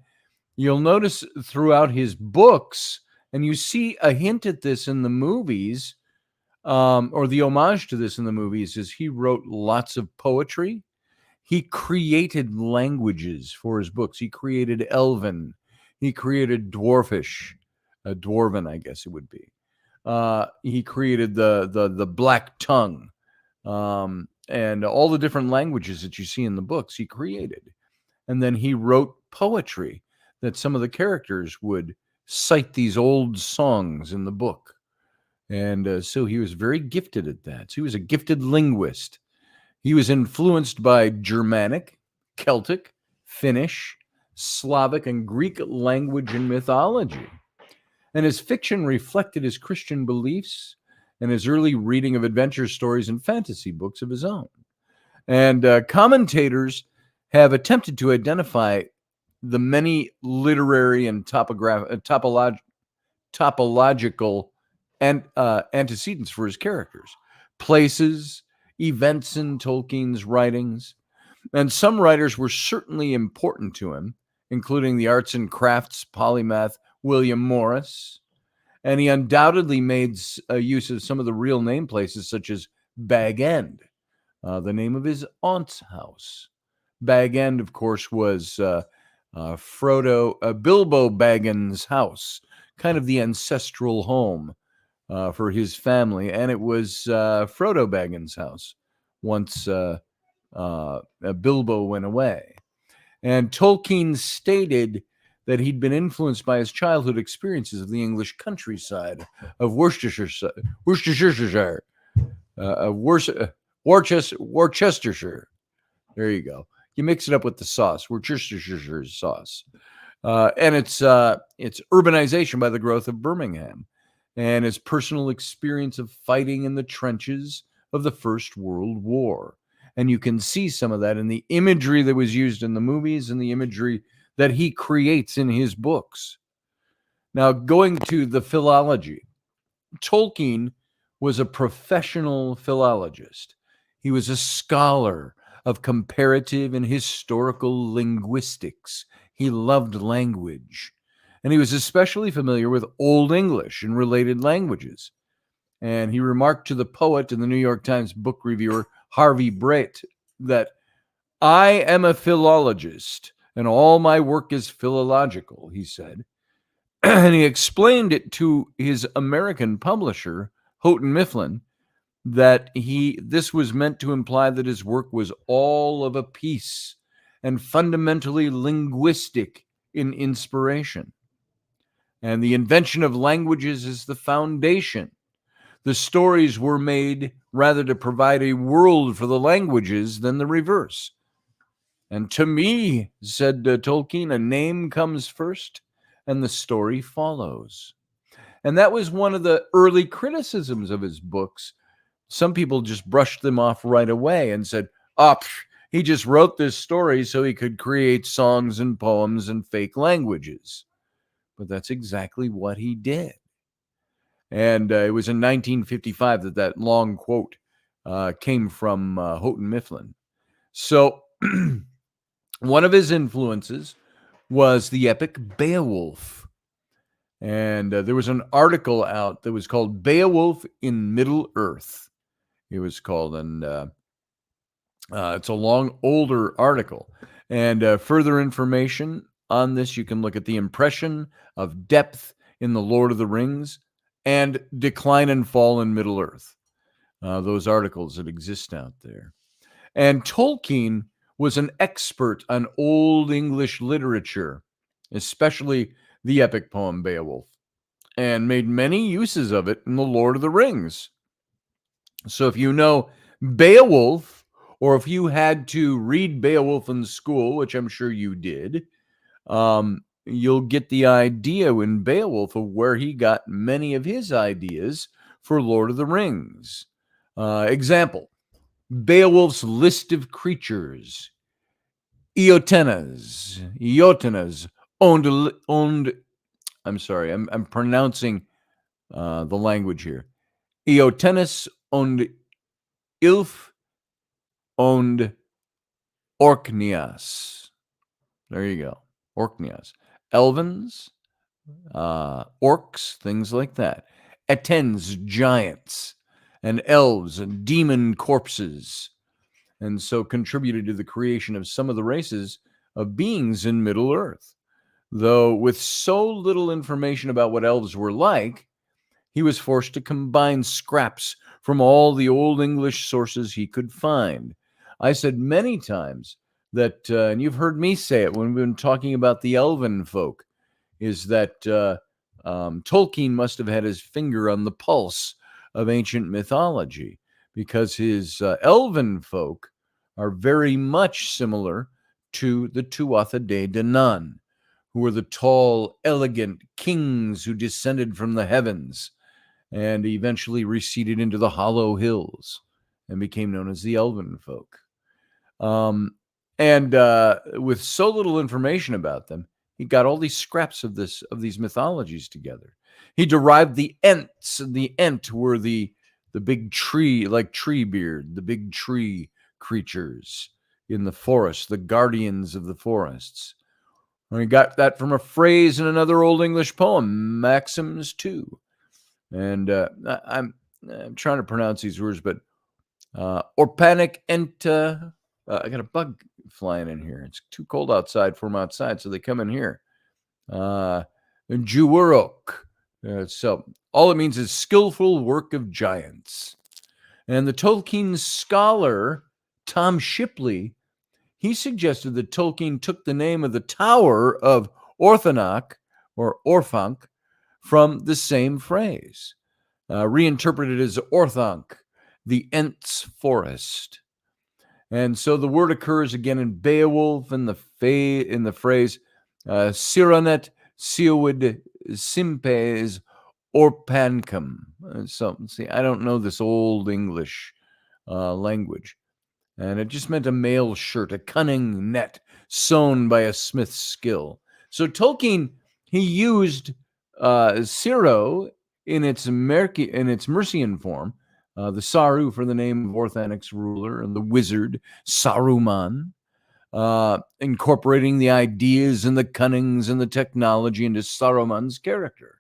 you'll notice throughout his books, and you see a hint at this in the movies, or the homage to this in the movies, is he wrote lots of poetry. He created languages for his books. He created Elven. He created Dwarfish, Dwarven, I guess it would be. He created the Black Tongue, and all the different languages that you see in the books he created. And then he wrote poetry that some of the characters would cite these old songs in the book. And so he was very gifted at that. So he was a gifted linguist. He was influenced by Germanic, Celtic, Finnish, Slavic, and Greek language and mythology. And his fiction reflected his Christian beliefs and his early reading of adventure stories and fantasy books of his own. And commentators have attempted to identify the many literary and topological antecedents for his characters. places, events in Tolkien's writings. And some writers were certainly important to him, including the arts and crafts polymath William Morris. And he undoubtedly made use of some of the real name places, such as Bag End, the name of his aunt's house. Bag End, of course, was Bilbo Baggins' house, kind of the ancestral home for his family. And it was Frodo Baggins' house once Bilbo went away. And Tolkien stated that he'd been influenced by his childhood experiences of the English countryside of Worcestershire, Worcestershire. There you go. You mix it up with the sauce, Worcestershire sauce, and it's urbanization by the growth of Birmingham, and his personal experience of fighting in the trenches of the First World War. And you can see some of that in the imagery that was used in the movies and the imagery that he creates in his books. Now, going to the philology, Tolkien was a professional philologist. He was a scholar of comparative and historical linguistics. He loved language, and he was especially familiar with Old English and related languages. And he remarked to the poet and the New York Times book reviewer, Harvey Brett, that I am a philologist and all my work is philological, he said. And he explained it to his American publisher, Houghton Mifflin, that this was meant to imply that his work was all of a piece and fundamentally linguistic in inspiration. And the invention of languages is the foundation. The stories were made rather to provide a world for the languages than the reverse. And to me, said Tolkien, a name comes first and the story follows. And that was one of the early criticisms of his books. Some people just brushed them off right away and said, he just wrote this story so he could create songs and poems and fake languages. But that's exactly what he did. And it was in 1955 that long quote came from Houghton Mifflin. So one of his influences was the epic Beowulf. And there was an article out that was called Beowulf in Middle Earth. It was called, and it's a long, older article. And further information on this, you can look at The Impression of Depth in the Lord of the Rings and Decline and Fall in Middle Earth. Those articles that exist out there. And Tolkien was an expert on Old English literature, especially the epic poem Beowulf, and made many uses of it in The Lord of the Rings. So if you know Beowulf, or if you had to read Beowulf in school, which I'm sure you did, you'll get the idea in Beowulf of where he got many of his ideas for Lord of the Rings. Example, Beowulf's list of creatures. Eotenas owned. I'm sorry, I'm pronouncing the language here. Eotenas owned Ilf owned Orkneas. There you go, Orkneas. Elvens, orcs, things like that. Etens, giants, and elves and demon corpses, and so contributed to the creation of some of the races of beings in Middle Earth. Though with so little information about what elves were like, he was forced to combine scraps from all the Old English sources he could find. I said many times that, and you've heard me say it when we've been talking about the elven folk, is that Tolkien must have had his finger on the pulse of ancient mythology, because his elven folk are very much similar to the Tuatha De Danann, who were the tall, elegant kings who descended from the heavens and eventually receded into the hollow hills and became known as the elven folk. And with so little information about them, he got all these scraps of these mythologies together. He derived the Ents. The Ent were the the big tree, like Treebeard, the big tree creatures in the forest, the guardians of the forests. We got that from a phrase in another Old English poem, Maxims 2. And I'm trying to pronounce these words, but Orpanic enta. I got a bug flying in here. It's too cold outside for them outside, so they come in here. Juurok. So all it means is skillful work of giants. And the Tolkien scholar, Tom Shipley, he suggested that Tolkien took the name of the Tower of Orthanc, or Orthanc, from the same phrase, reinterpreted as Orthanc, the Ents forest. And so the word occurs again in Beowulf in the phrase Sironet Siwid Simpes Orpancum. So see, I don't know this Old English language. And it just meant a mail shirt, a cunning net sewn by a smith's skill. So Tolkien, he used Siro in its Mercian form, the Saru for the name of Orthanic's ruler, and the wizard Saruman, incorporating the ideas and the cunnings and the technology into Saruman's character.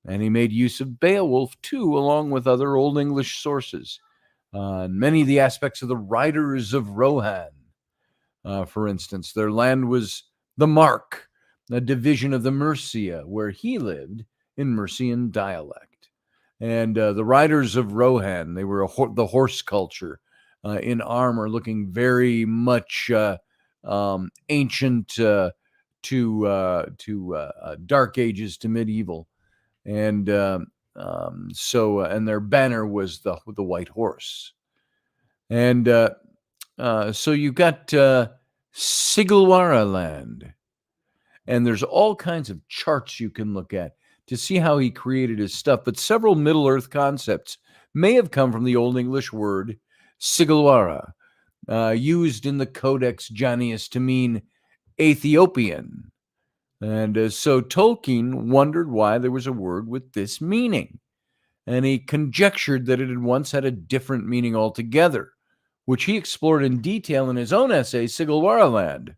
And he made use of Beowulf too, along with other Old English sources. And many of the aspects of the Riders of Rohan, for instance, their land was the Mark, a division of the Mercia, where he lived in Mercian dialect. And the Riders of Rohan, they were the horse culture in armor, looking very much ancient to Dark Ages, to medieval. And and their banner was the white horse. And so you've got Sigilwara land, and there's all kinds of charts you can look at to see how he created his stuff. But several Middle Earth concepts may have come from the Old English word Sigilwara, used in the Codex Janius to mean Ethiopian. And so Tolkien wondered why there was a word with this meaning. And he conjectured that it had once had a different meaning altogether, which he explored in detail in his own essay, Sigilwara Land,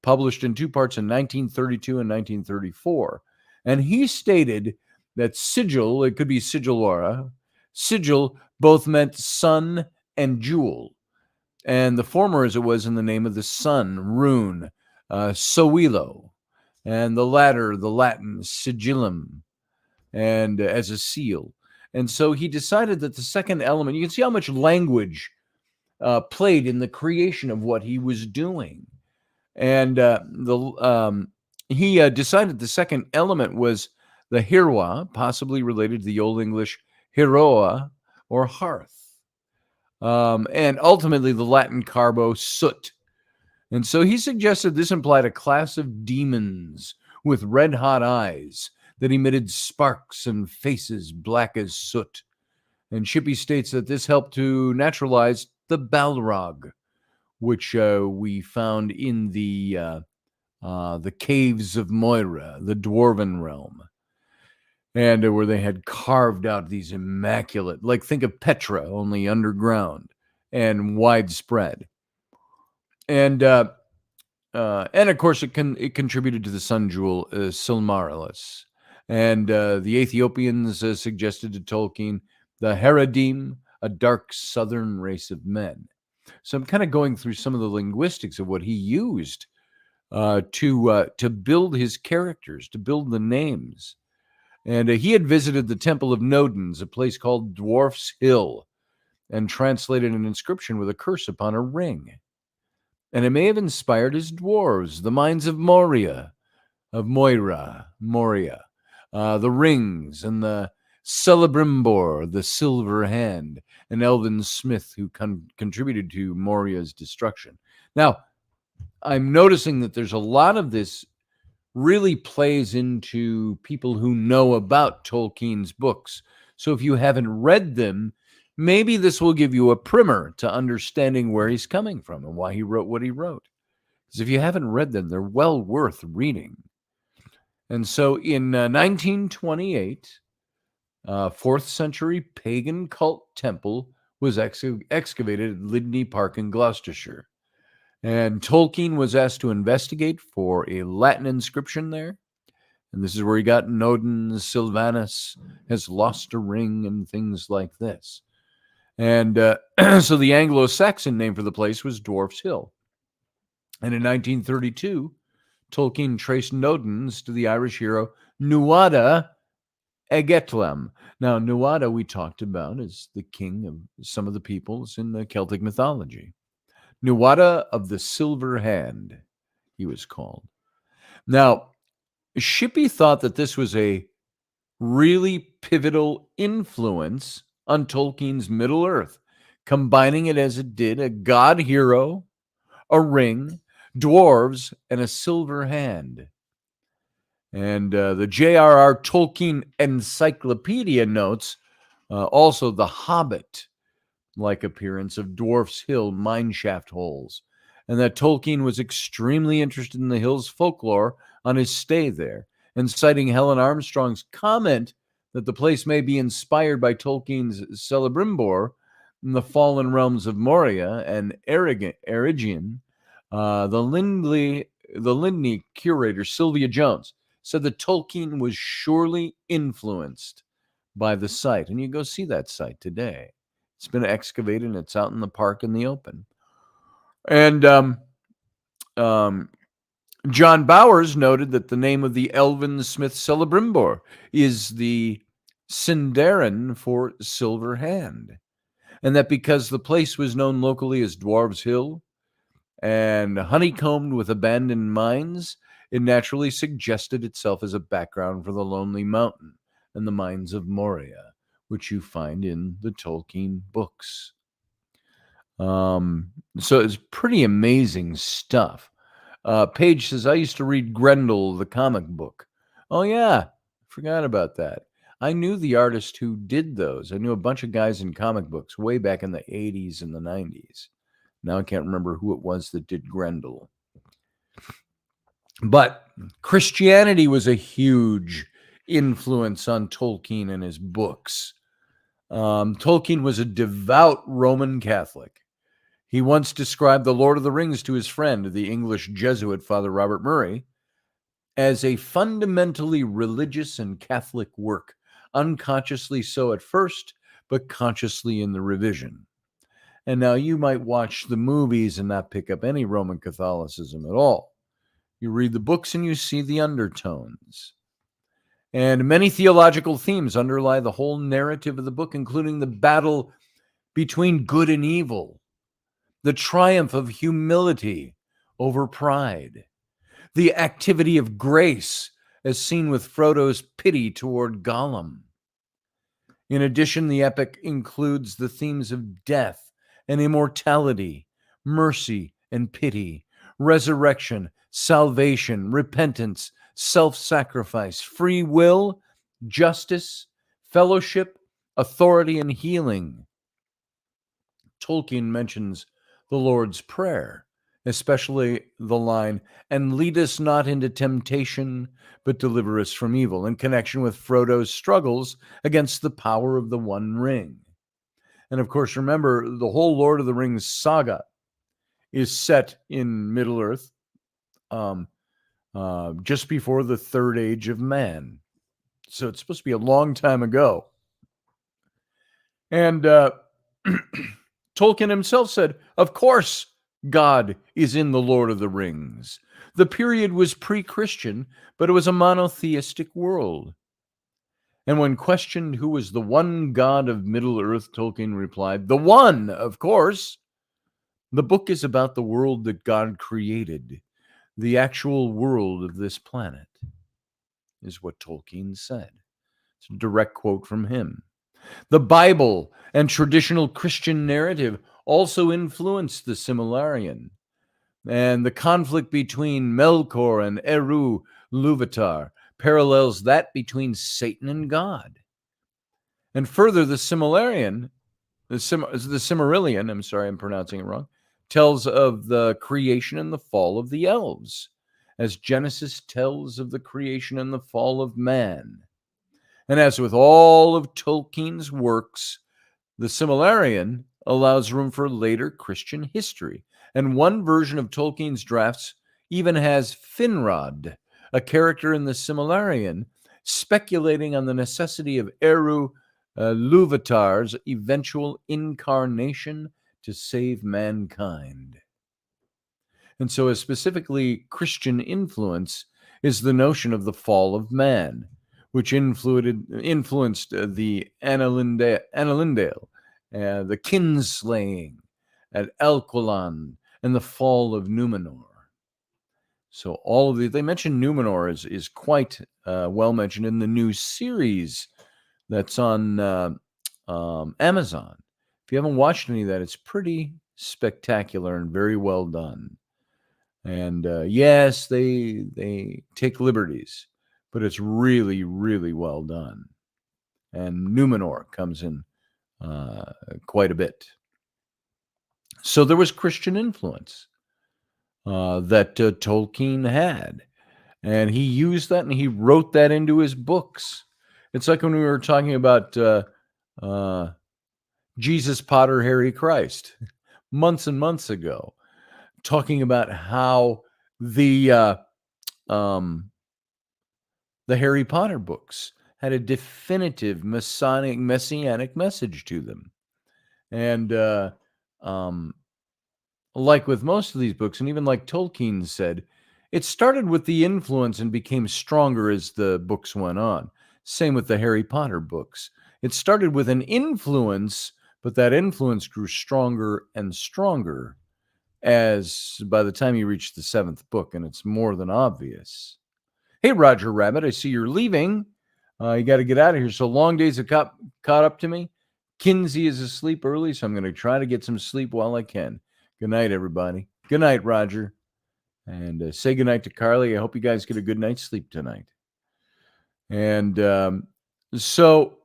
published in 2 parts in 1932 and 1934. And he stated that sigil, it could be Sigilwara, sigil both meant sun and jewel. And the former as it was in the name of the sun, rune, Sowilo. And the latter, the Latin sigillum, and as a seal. And so he decided that the second element, you can see how much language played in the creation of what he was doing. And he decided the second element was the hirwa, possibly related to the Old English hiroa, or hearth. And ultimately the Latin carbo, soot. And so he suggested this implied a class of demons with red-hot eyes that emitted sparks and faces black as soot. And Shippey states that this helped to naturalize the Balrog, which we found in the caves of Moira, the Dwarven realm, and where they had carved out these immaculate, like think of Petra, only underground and widespread. And of course, it contributed to the sun jewel Silmarillion. And the Ethiopians suggested to Tolkien the Heradim, a dark southern race of men. So I'm kind of going through some of the linguistics of what he used to build his characters, to build the names. And he had visited the Temple of Nodens, a place called Dwarf's Hill, and translated an inscription with a curse upon a ring. And it may have inspired his dwarves, the mines of Moria, the rings, and the Celebrimbor, the silver hand, an elven smith who contributed to Moria's destruction. Now, I'm noticing that there's a lot of this really plays into people who know about Tolkien's books. So if you haven't read them, maybe this will give you a primer to understanding where he's coming from and why he wrote what he wrote. Because if you haven't read them, they're well worth reading. And so in 1928, 4th century pagan cult temple was excavated at Lydney Park in Gloucestershire. And Tolkien was asked to investigate for a Latin inscription there. And this is where he got Nodin Sylvanus has lost a ring and things like this. And so the Anglo-Saxon name for the place was Dwarf's Hill. And in 1932, Tolkien traced Nodens to the Irish hero Nuada Egetlam. Now, Nuada, we talked about, is the king of some of the peoples in the Celtic mythology. Nuada of the Silver Hand, he was called. Now, Shippey thought that this was a really pivotal influence on Tolkien's Middle-earth, combining it as it did, a god hero, a ring, dwarves, and a silver hand. And the J.R.R. Tolkien Encyclopedia notes also the Hobbit-like appearance of Dwarf's Hill mineshaft holes, and that Tolkien was extremely interested in the hill's folklore on his stay there, and citing Helen Armstrong's comment that the place may be inspired by Tolkien's Celebrimbor in the fallen realms of Moria and Eregion, the Lindley curator Sylvia Jones said that Tolkien was surely influenced by the site. And you go see that site today. It's been excavated and it's out in the park in the open. And John Bowers noted that the name of the elven smith Celebrimbor is the Sindarin for Silver Hand. And that because the place was known locally as Dwarves Hill and honeycombed with abandoned mines, it naturally suggested itself as a background for the Lonely Mountain and the mines of Moria, which you find in the Tolkien books. So it's pretty amazing stuff. Paige says, I used to read Grendel, the comic book. Oh, yeah. Forgot about that. I knew the artist who did those. I knew a bunch of guys in comic books way back in the 80s and the 90s. Now I can't remember who it was that did Grendel. But Christianity was a huge influence on Tolkien and his books. Tolkien was a devout Roman Catholic. He once described The Lord of the Rings to his friend, the English Jesuit Father Robert Murray, as a fundamentally religious and Catholic work, unconsciously so at first, but consciously in the revision. And now you might watch the movies and not pick up any Roman Catholicism at all. You read the books and you see the undertones. And many theological themes underlie the whole narrative of the book, including the battle between good and evil, the triumph of humility over pride, the activity of grace as seen with Frodo's pity toward Gollum. In addition, the epic includes the themes of death and immortality, mercy and pity, resurrection, salvation, repentance, self-sacrifice, free will, justice, fellowship, authority, and healing. Tolkien mentions the Lord's Prayer, especially the line, and lead us not into temptation, but deliver us from evil, in connection with Frodo's struggles against the power of the One Ring. And of course, remember, the whole Lord of the Rings saga is set in Middle-earth, just before the Third Age of Man. So it's supposed to be a long time ago. And Tolkien himself said, of course, God is in the Lord of the Rings. The period was pre-Christian, but it was a monotheistic world. And when questioned who was the one God of Middle-earth, Tolkien replied, the one, of course. The book is about the world that God created, the actual world of this planet, is what Tolkien said. It's a direct quote from him. The Bible and traditional Christian narrative also influenced the Silmarillion, and the conflict between Melkor and Eru Luvatar parallels that between Satan and God. And further, the Silmarillion, I'm sorry, I'm pronouncing it wrong, tells of the creation and the fall of the elves, as Genesis tells of the creation and the fall of man. And as with all of Tolkien's works, the Silmarillion allows room for later Christian history. And one version of Tolkien's drafts even has Finrod, a character in the Silmarillion, speculating on the necessity of Eru Luvatar's eventual incarnation to save mankind. And so a specifically Christian influence is the notion of the fall of man, which influenced the Annalindale, the kinslaying at Elqualand, and the fall of Numenor. So all of they mention Numenor is quite well mentioned in the new series that's on Amazon. If you haven't watched any of that, it's pretty spectacular and very well done. And yes, they take liberties, but it's really, really well done. And Numenor comes in quite a bit. So there was Christian influence that Tolkien had. And he used that and he wrote that into his books. It's like when we were talking about Jesus, Potter, Harry, Christ months and months ago, talking about how the Harry Potter books had a definitive messianic message to them. And like with most of these books, and even like Tolkien said, it started with the influence and became stronger as the books went on. Same with the Harry Potter books. It started with an influence, but that influence grew stronger and stronger as by the time you reach the 7th book, and it's more than obvious. Hey, Roger Rabbit, I see you're leaving. You got to get out of here. So long days have caught up to me. Kinsey is asleep early, so I'm going to try to get some sleep while I can. Good night, everybody. Good night, Roger. And say good night to Carly. I hope you guys get a good night's sleep tonight. And so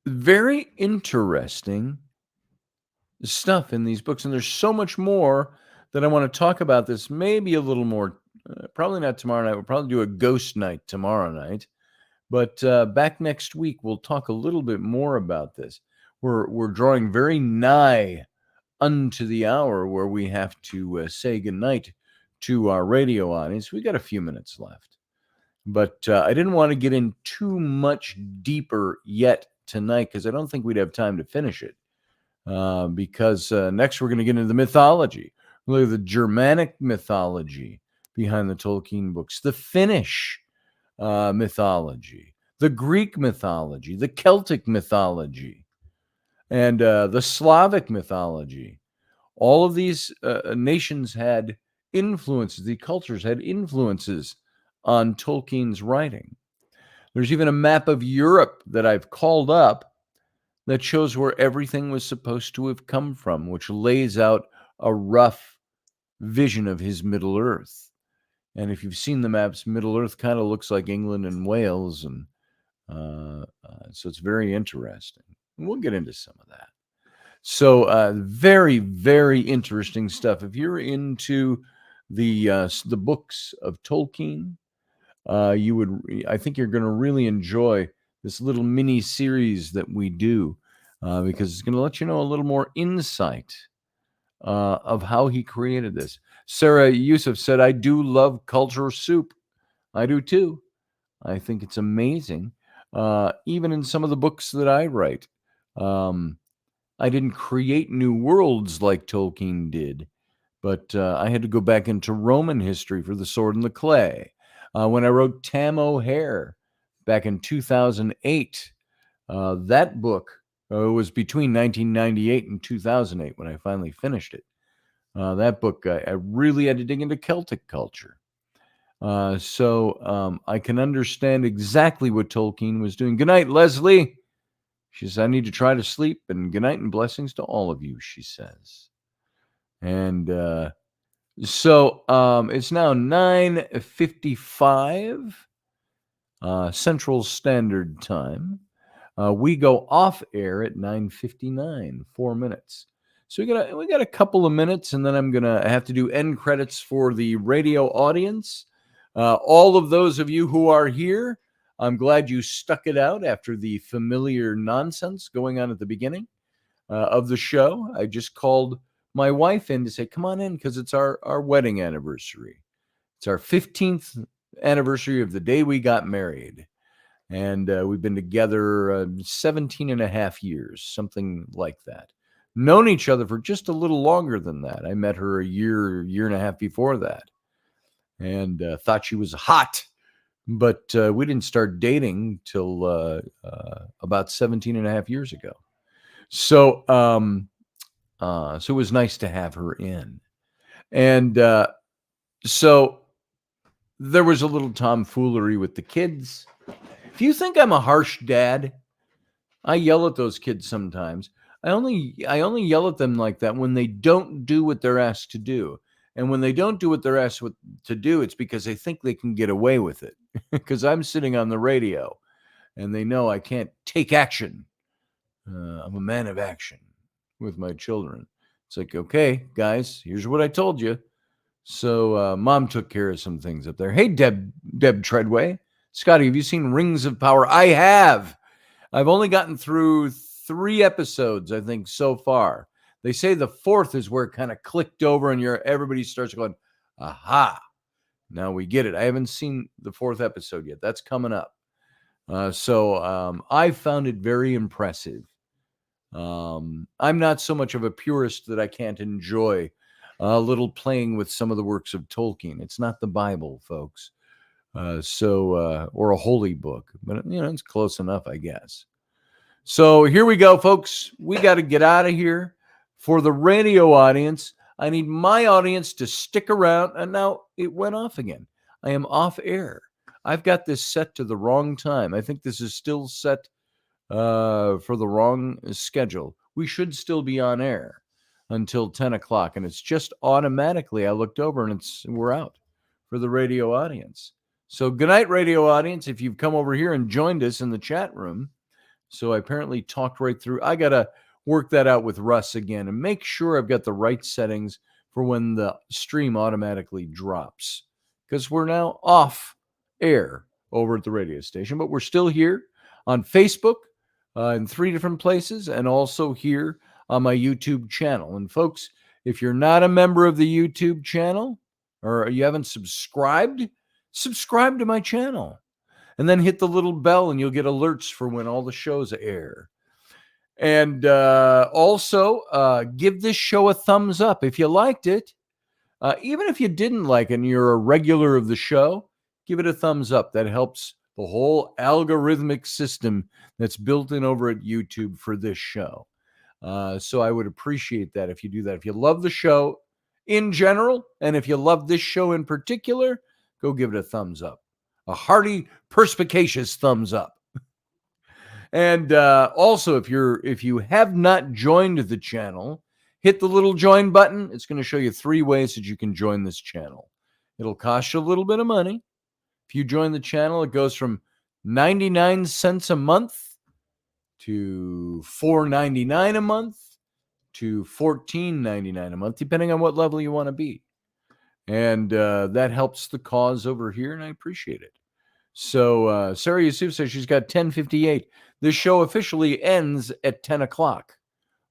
very interesting stuff in these books. And there's so much more that I want to talk about this. Maybe a little more, probably not tomorrow night. We'll probably do a ghost night tomorrow night. But back next week, we'll talk a little bit more about this. We're drawing very nigh unto the hour where we have to say goodnight to our radio audience. We got a few minutes left. But I didn't want to get in too much deeper yet tonight because I don't think we'd have time to finish it. Because next we're going to get into the mythology. Look at the Germanic mythology behind the Tolkien books, the Finnish mythology, the Greek mythology, the Celtic mythology, and the Slavic mythology. All of these nations had influences, the cultures had influences on Tolkien's writing. There's even a map of Europe that I've called up that shows where everything was supposed to have come from, which lays out a rough vision of his Middle Earth. And if you've seen the maps, Middle Earth kind of looks like England and Wales, and so it's very interesting. And we'll get into some of that. So very, very interesting stuff. If you're into the books of Tolkien, I think you're going to really enjoy this little mini series that we do because it's going to let you know a little more insight of how he created this. Sarah Yusuf said, I do love culture soup. I do too. I think it's amazing. Even in some of the books that I write, I didn't create new worlds like Tolkien did, but I had to go back into Roman history for The Sword and the Clay. When I wrote Tam O'Hare back in 2008, that book was between 1998 and 2008 when I finally finished it. That book, I really had to dig into Celtic culture. So I can understand exactly what Tolkien was doing. Good night, Leslie. She says, I need to try to sleep, and good night and blessings to all of you, she says. And so it's now 9:55 Central Standard Time. We go off air at 9:59, 4 minutes. So we got a couple of minutes, and then I'm gonna have to do end credits for the radio audience. All of those of you who are here, I'm glad you stuck it out after the familiar nonsense going on at the beginning of the show. I just called my wife in to say, come on in, because it's our wedding anniversary. It's our 15th anniversary of the day we got married. And we've been together 17 and a half years, something like that. Known each other for just a little longer than that. I met her a year and a half before that, and thought she was hot. But we didn't start dating till about 17 and a half years ago. So, so it was nice to have her in. And so there was a little tomfoolery with the kids. If you think I'm a harsh dad, I yell at those kids sometimes. I only yell at them like that when they don't do what they're asked to do. And when they don't do what they're asked to do, it's because they think they can get away with it. Because I'm sitting on the radio and they know I can't take action. I'm a man of action with my children. It's like, okay, guys, here's what I told you. So Mom took care of some things up there. Hey, Deb Treadway. Scotty, have you seen Rings of Power? I have. I've only gotten through 3 episodes, I think, so far. They say the 4th is where it kind of clicked over and everybody starts going, aha, now we get it. I haven't seen the 4th episode yet. That's coming up. So I found it very impressive. I'm not so much of a purist that I can't enjoy a little playing with some of the works of Tolkien. It's not the Bible, folks. Or a holy book, but it's close enough, I guess. So here we go, folks. We got to get out of here. For the radio audience, I need my audience to stick around. And now it went off again. I am off air. I've got this set to the wrong time. I think this is still set for the wrong schedule. We should still be on air until 10 o'clock. And it's just automatically, I looked over and we're out for the radio audience. So good night, radio audience. If you've come over here and joined us in the chat room. So I apparently talked right through. I got to work that out with Russ again and make sure I've got the right settings for when the stream automatically drops, because we're now off air over at the radio station, but we're still here on Facebook in 3 different places, and also here on my YouTube channel. And folks, if you're not a member of the YouTube channel or you haven't subscribe to my channel. And then hit the little bell and you'll get alerts for when all the shows air. And also give this show a thumbs up if you liked it. Even if you didn't like it and you're a regular of the show, give it a thumbs up. That helps the whole algorithmic system that's built in over at YouTube for this show. So I would appreciate that if you do that. If you love the show in general, and if you love this show in particular, go give it a thumbs up. A hearty, perspicacious thumbs up. And also, if you have not joined the channel, hit the little join button. It's going to show you 3 ways that you can join this channel. It'll cost you a little bit of money. If you join the channel, it goes from 99 cents a month to $4.99 a month to $14.99 a month, depending on what level you want to be. And that helps the cause over here, and I appreciate it. So Sarah Yusuf says she's got 10:58. This show officially ends at 10 o'clock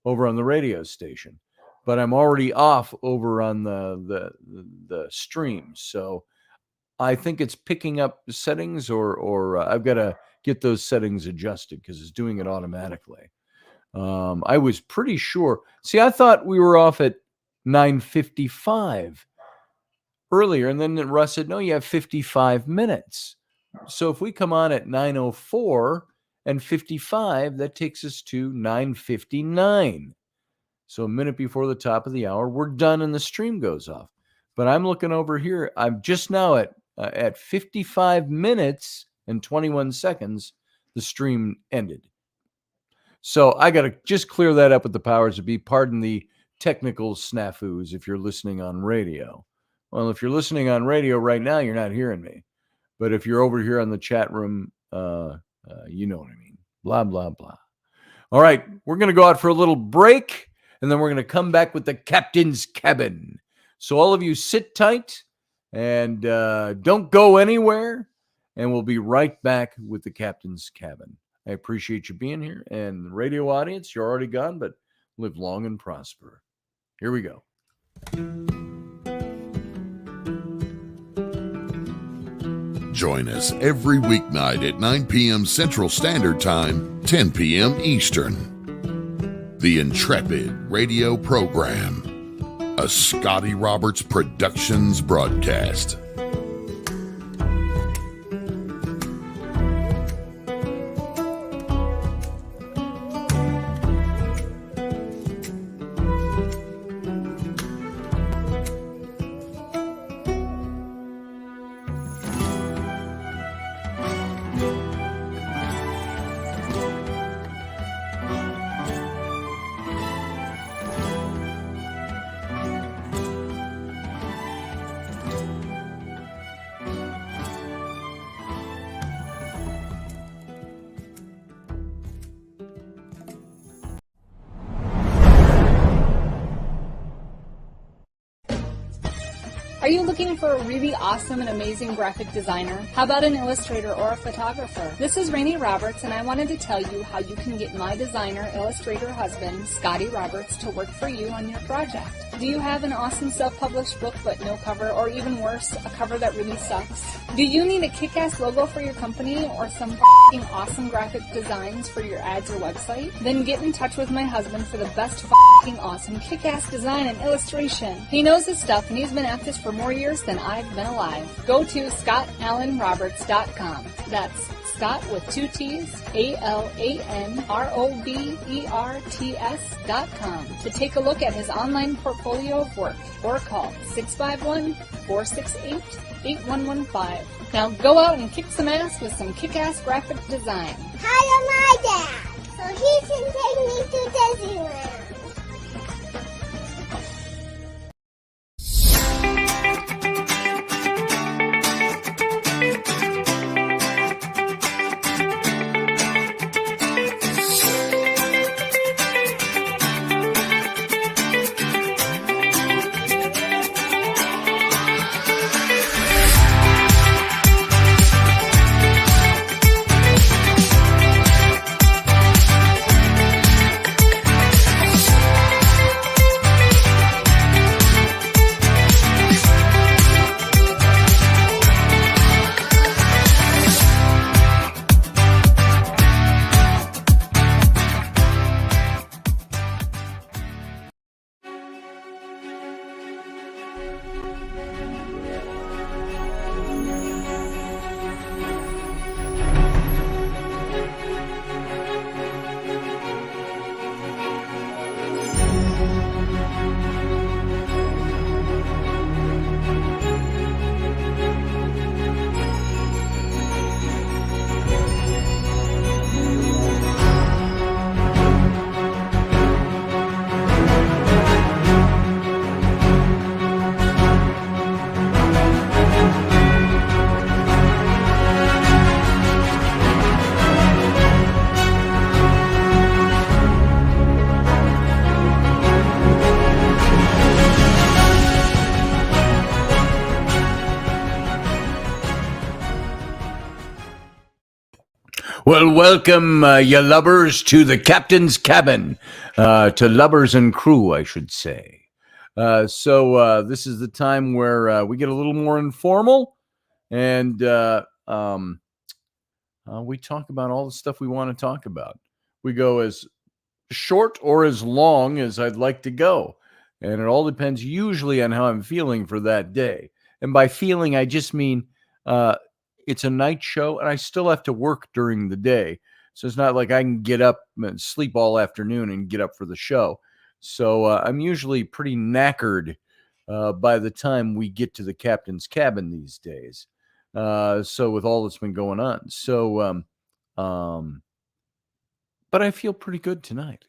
over on the radio station, but I'm already off over on the stream. So I think it's picking up settings, or I've got to get those settings adjusted because it's doing it automatically. I was pretty sure. See, I thought we were off at 9:55 earlier, and then Russ said, no, you have 55 minutes. So if we come on at 9:04 and 55, that takes us to 9:59. So a minute before the top of the hour, we're done and the stream goes off. But I'm looking over here. I'm just now at 55 minutes and 21 seconds, the stream ended. So I got to just clear that up with the powers that be. Pardon the technical snafus if you're listening on radio. Well, if you're listening on radio right now, you're not hearing me. But if you're over here on the chat room, you know what I mean. Blah, blah, blah. All right, we're going to go out for a little break, and then we're going to come back with the captain's cabin. So all of you sit tight and don't go anywhere. and we'll be right back with the Captain's Cabin. I appreciate you being here, and the radio audience, you're already gone, but live long and prosper. Here we go. Join us every weeknight at 9 p.m. Central Standard Time, 10 p.m. Eastern. The Intrepid Radio Program, a Scotty Roberts Productions broadcast. Are you looking for a really awesome and amazing graphic designer? How about an illustrator or a photographer? This is Rainey Roberts, and I wanted to tell you how you can get my designer, illustrator husband, Scotty Roberts, to work for you on your project. Do you have an awesome self-published book but no cover, or even worse, a cover that really sucks? Do you need a kick-ass logo for your company or some f***ing awesome graphic designs for your ads or website? Then get in touch with my husband for the best f***ing awesome kick-ass design and illustration. He knows his stuff, and he's been at this for more years than I've been alive. Go to ScottAllenRoberts.com. That's Scott with 2 T's, ALANROBERTS.com to take a look at his online portfolio of work, or call 651-468-8115. Now go out and kick some ass with some kick-ass graphic design. Hire my dad so he can take me to Disneyland. Well, welcome, you lubbers, to the Captain's Cabin, to lubbers and crew, I should say. So this is the time where we get a little more informal, and we talk about all the stuff we want to talk about. We go as short or as long as I'd like to go, and it all depends usually on how I'm feeling for that day. And by feeling, I just mean it's a night show, and I still have to work during the day. So it's not like I can get up and sleep all afternoon and get up for the show. So I'm usually pretty knackered by the time we get to the Captain's Cabin these days. So with all that's been going on. So, but I feel pretty good tonight.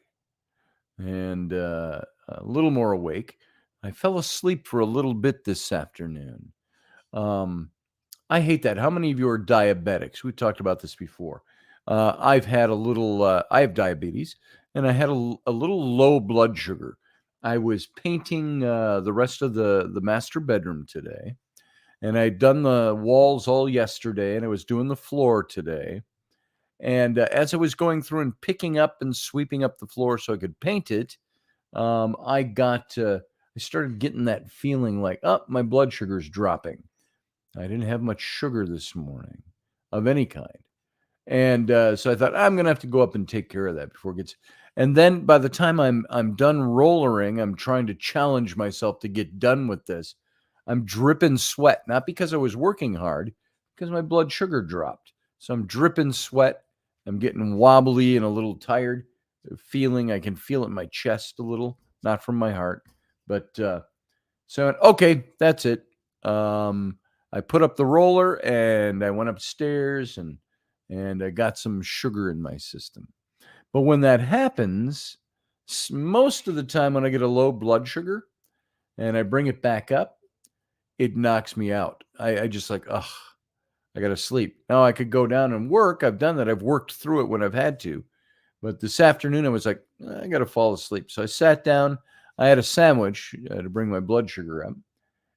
And a little more awake. I fell asleep for a little bit this afternoon. I hate that. How many of you are diabetics? We talked about this before. I've had a little, I have diabetes, and I had a little low blood sugar. I was painting the rest of the master bedroom today, And I'd done the walls all yesterday, and I was doing the floor today. And as I was going through and picking up and sweeping up the floor so I could paint it, I started getting that feeling like, oh, my blood sugar's dropping. I didn't have much sugar this morning of any kind. And so I thought, I'm going to have to go up and take care of that before it gets. And then by the time I'm done rollering, I'm trying to challenge myself to get done with this. I'm dripping sweat, not because I was working hard, because my blood sugar dropped. So I'm dripping sweat. I'm getting wobbly and a little tired. I can feel it in my chest a little, not from my heart. But so, okay, that's it. I put up the roller and I went upstairs and I got some sugar in my system. But when that happens, most of the time when I get a low blood sugar and I bring it back up, it knocks me out. I just like, ugh, I got to sleep. Now I could go down and work. I've done that. I've worked through it when I've had to. But this afternoon I was like, I got to fall asleep. So I sat down. I had a sandwich to bring my blood sugar up.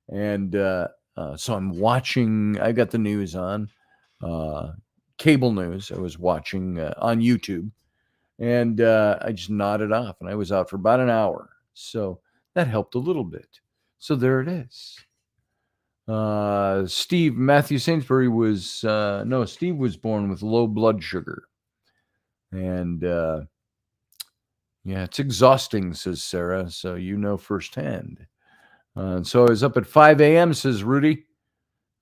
And so I'm watching. I got the news on, cable news. I was watching on YouTube. And I just nodded off. And I was out for about an hour. So that helped a little bit. So there it is. Matthew Sainsbury Steve was born with low blood sugar. And yeah, it's exhausting, says Sarah. So you know firsthand. And so I was up at 5 a.m., says Rudy,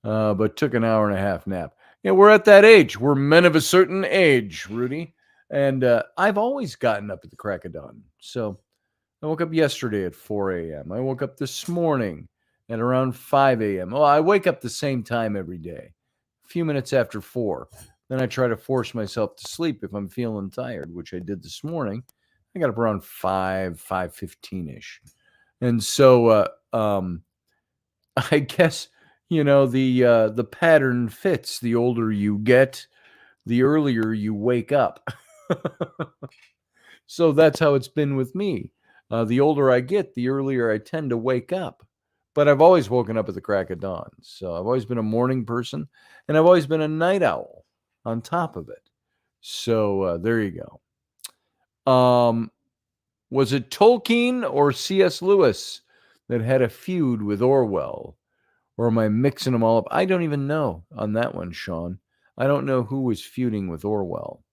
but took an hour and a half nap. Yeah, we're at that age. We're men of a certain age, Rudy. And I've always gotten up at the crack of dawn. So I woke up yesterday at 4 a.m. I woke up this morning at around 5 a.m. Well, I wake up the same time every day, a few minutes after 4. Then I try to force myself to sleep if I'm feeling tired, which I did this morning. I got up around 5:15-ish. And so I guess, the pattern fits. The older you get, the earlier you wake up. So that's how it's been with me. The older I get, the earlier I tend to wake up. But I've always woken up at the crack of dawn. So I've always been a morning person, and I've always been a night owl on top of it. So there you go. Was it Tolkien or C.S. Lewis that had a feud with Orwell? Or am I mixing them all up? I don't even know on that one, Sean. I don't know who was feuding with Orwell.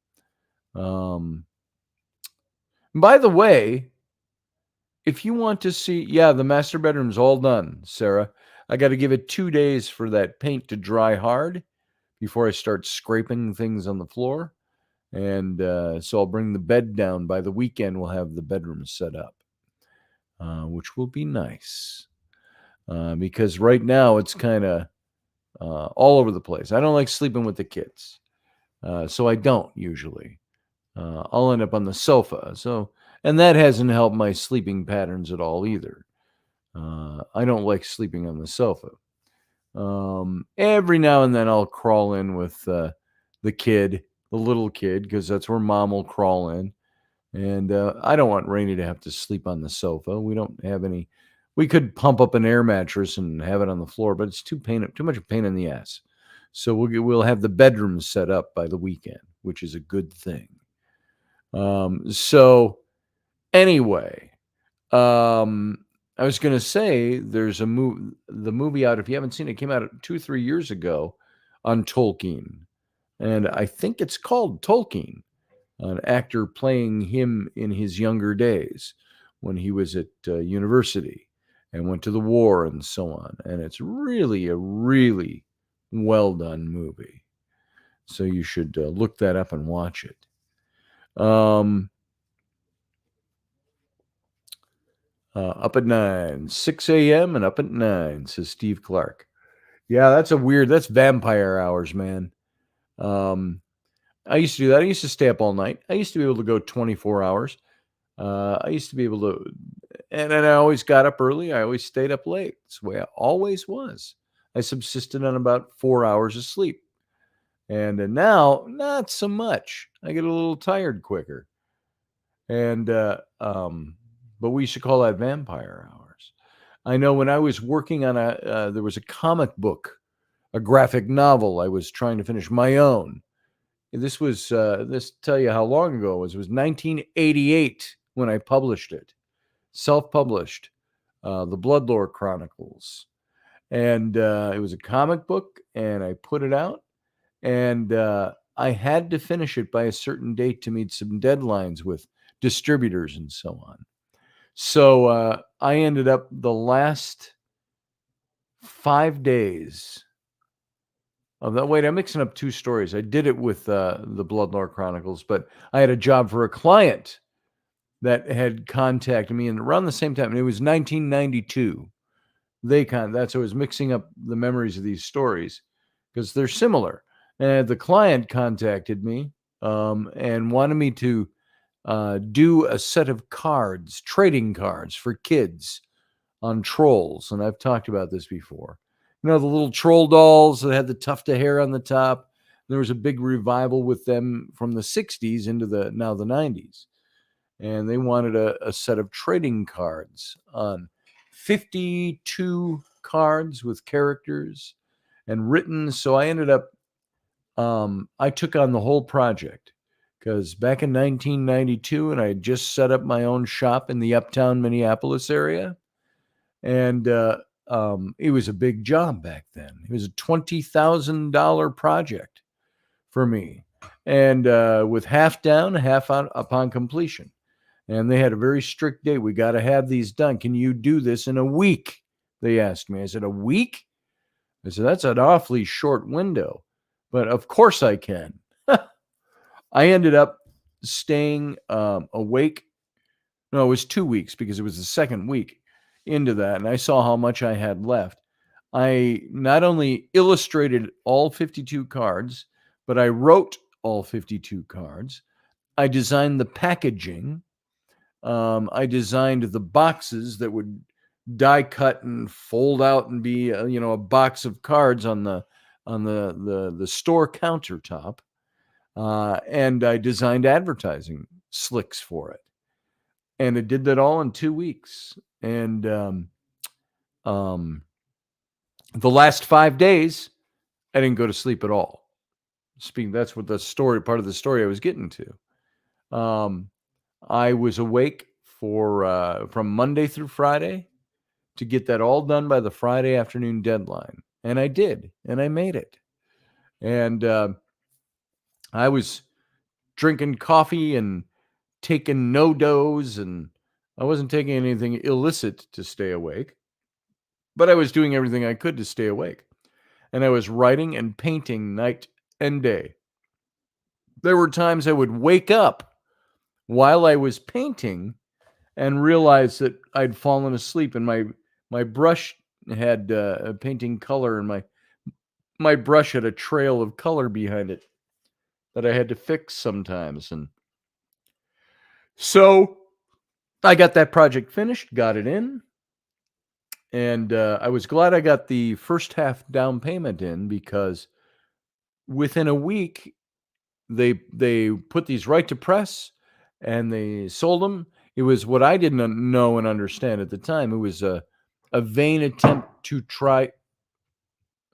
By the way, if you want to see, the master bedroom's all done, Sarah. I got to give it 2 days for that paint to dry hard before I start scraping things on the floor. And so I'll bring the bed down. By the weekend, we'll have the bedroom set up, which will be nice. Because right now it's kind of all over the place. I don't like sleeping with the kids. So I don't usually. I'll end up on the sofa. And that hasn't helped my sleeping patterns at all either. I don't like sleeping on the sofa. Every now and then I'll crawl in with the little kid, because that's where mom will crawl in. And I don't want Rainey to have to sleep on the sofa. We don't have any. We could pump up an air mattress and have it on the floor, but it's too much pain in the ass. So we'll have the bedroom set up by the weekend, which is a good thing. So anyway, I was going to say there's the movie out. If you haven't seen it, came out 2-3 years ago on Tolkien, and I think it's called Tolkien. An actor playing him in his younger days when he was at university and went to the war and so on. And it's really a really well done movie. So you should look that up and watch it. Up at 9, 6 a.m. and up at 9, says Steve Clark. Yeah, that's vampire hours, man. I used to do that. I used to stay up all night. I used to be able to go 24 hours. I used to be able to, and I always got up early. I always stayed up late. That's the way I always was. I subsisted on about 4 hours of sleep. And now, not so much. I get a little tired quicker. And, but we should call that vampire hours. I know when I was working on there was a comic book, a graphic novel I was trying to finish, my own. This was, this tell you how long ago it was. It was 1988 when I published it, self-published, the Bloodlore Chronicles. And it was a comic book, and I put it out, and I had to finish it by a certain date to meet some deadlines with distributors and so on. So I ended up the last 5 days of that. Wait, I'm mixing up two stories. I did it with the Bloodlore Chronicles, but I had a job for a client that had contacted me, and around the same time, and it was 1992. That's I was mixing up the memories of these stories because they're similar. And the client contacted me and wanted me to do a set of cards, trading cards for kids on trolls. And I've talked about this before. You know, the little troll dolls that had the tuft of hair on the top. There was a big revival with them from the 60s into the 90s. And they wanted a set of trading cards on 52 cards with characters and written. So I ended up, I took on the whole project because back in 1992, and I had just set up my own shop in the uptown Minneapolis area. And it was a big job back then. It was a $20,000 project for me. And with half down, half out upon completion. And they had a very strict date. We got to have these done. Can you do this in a week? They asked me. I said, a week? I said, that's an awfully short window. But of course I can. I ended up staying awake. No, it was 2 weeks because it was the second week into that. And I saw how much I had left. I not only illustrated all 52 cards, but I wrote all 52 cards. I designed the packaging. I designed the boxes that would die cut and fold out and be a box of cards on the store countertop, and I designed advertising slicks for it, and I did that all in 2 weeks. And the last 5 days, I didn't go to sleep at all. That's what the story part of the story I was getting to. I was awake for from Monday through Friday to get that all done by the Friday afternoon deadline. And I did, and I made it. And I was drinking coffee and taking no-dos, and I wasn't taking anything illicit to stay awake, but I was doing everything I could to stay awake. And I was writing and painting night and day. There were times I would wake up while I was painting and realize that I'd fallen asleep, and my brush had a painting color, and my brush had a trail of color behind it that I had to fix sometimes. And so I got that project finished, got it in, and I was glad I got the first half down payment in, because within a week they put these right to press and they sold them. It was what I didn't know and understand at the time. It was a vain attempt to try. I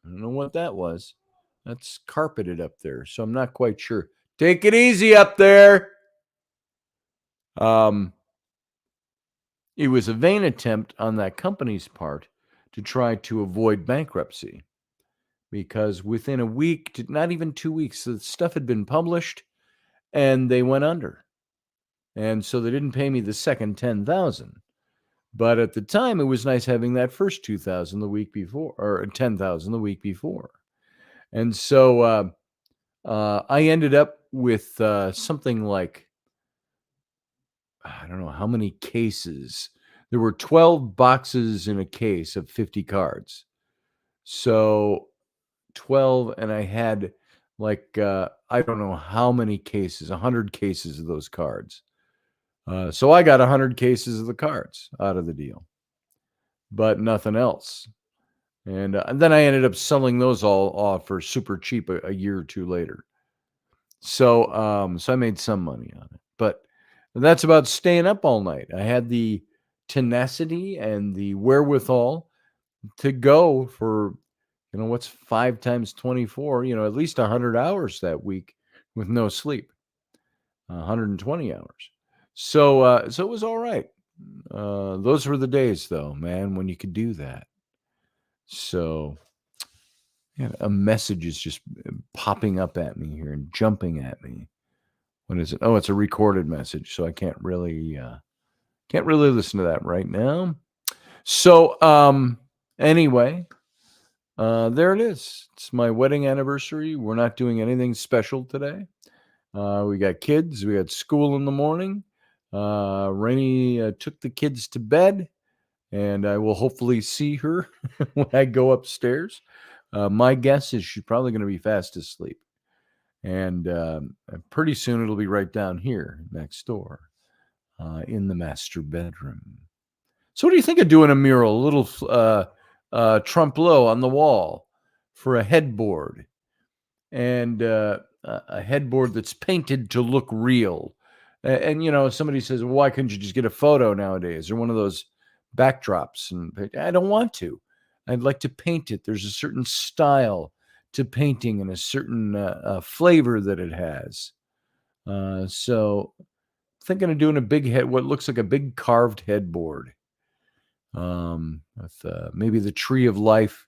don't know what that was. That's carpeted up there, so I'm not quite sure. Take it easy up there. It was a vain attempt on that company's part to try to avoid bankruptcy, because within a week, not even 2 weeks, the stuff had been published and they went under. And so they didn't pay me the second $10,000. But at the time, it was nice having that first $2,000 the week before, or $10,000 the week before. And so I ended up with something like, I don't know how many cases. There were 12 boxes in a case of 50 cards. So 12, and I had like, I don't know how many cases, 100 cases of those cards. So I got 100 cases of the cards out of the deal, but nothing else. And then I ended up selling those all off for super cheap a year or two later. So I made some money on it, but that's about staying up all night. I had the tenacity and the wherewithal to go for, what's 5 times 24, at least 100 hours that week with no sleep, 120 hours. So it was all right. Those were the days, though, man, when you could do that. So a message is just popping up at me here and jumping at me. What is it? Oh, it's a recorded message, so I can't really listen to that right now. So anyway, there it is. It's my wedding anniversary. We're not doing anything special today. We got kids. We got school in the morning. Rainey took the kids to bed, and I will hopefully see her when I go upstairs. My guess is she's probably going to be fast asleep. And pretty soon it'll be right down here next door in the master bedroom. So what do you think of doing a mural, a little trompe-l'oeil on the wall for a headboard, and a headboard that's painted to look real? And somebody says, well, why couldn't you just get a photo nowadays or one of those backdrops? And I don't want to. I'd like to paint it. There's a certain style to painting and a certain flavor that it has. So thinking of doing what looks like a big carved headboard. With maybe the tree of life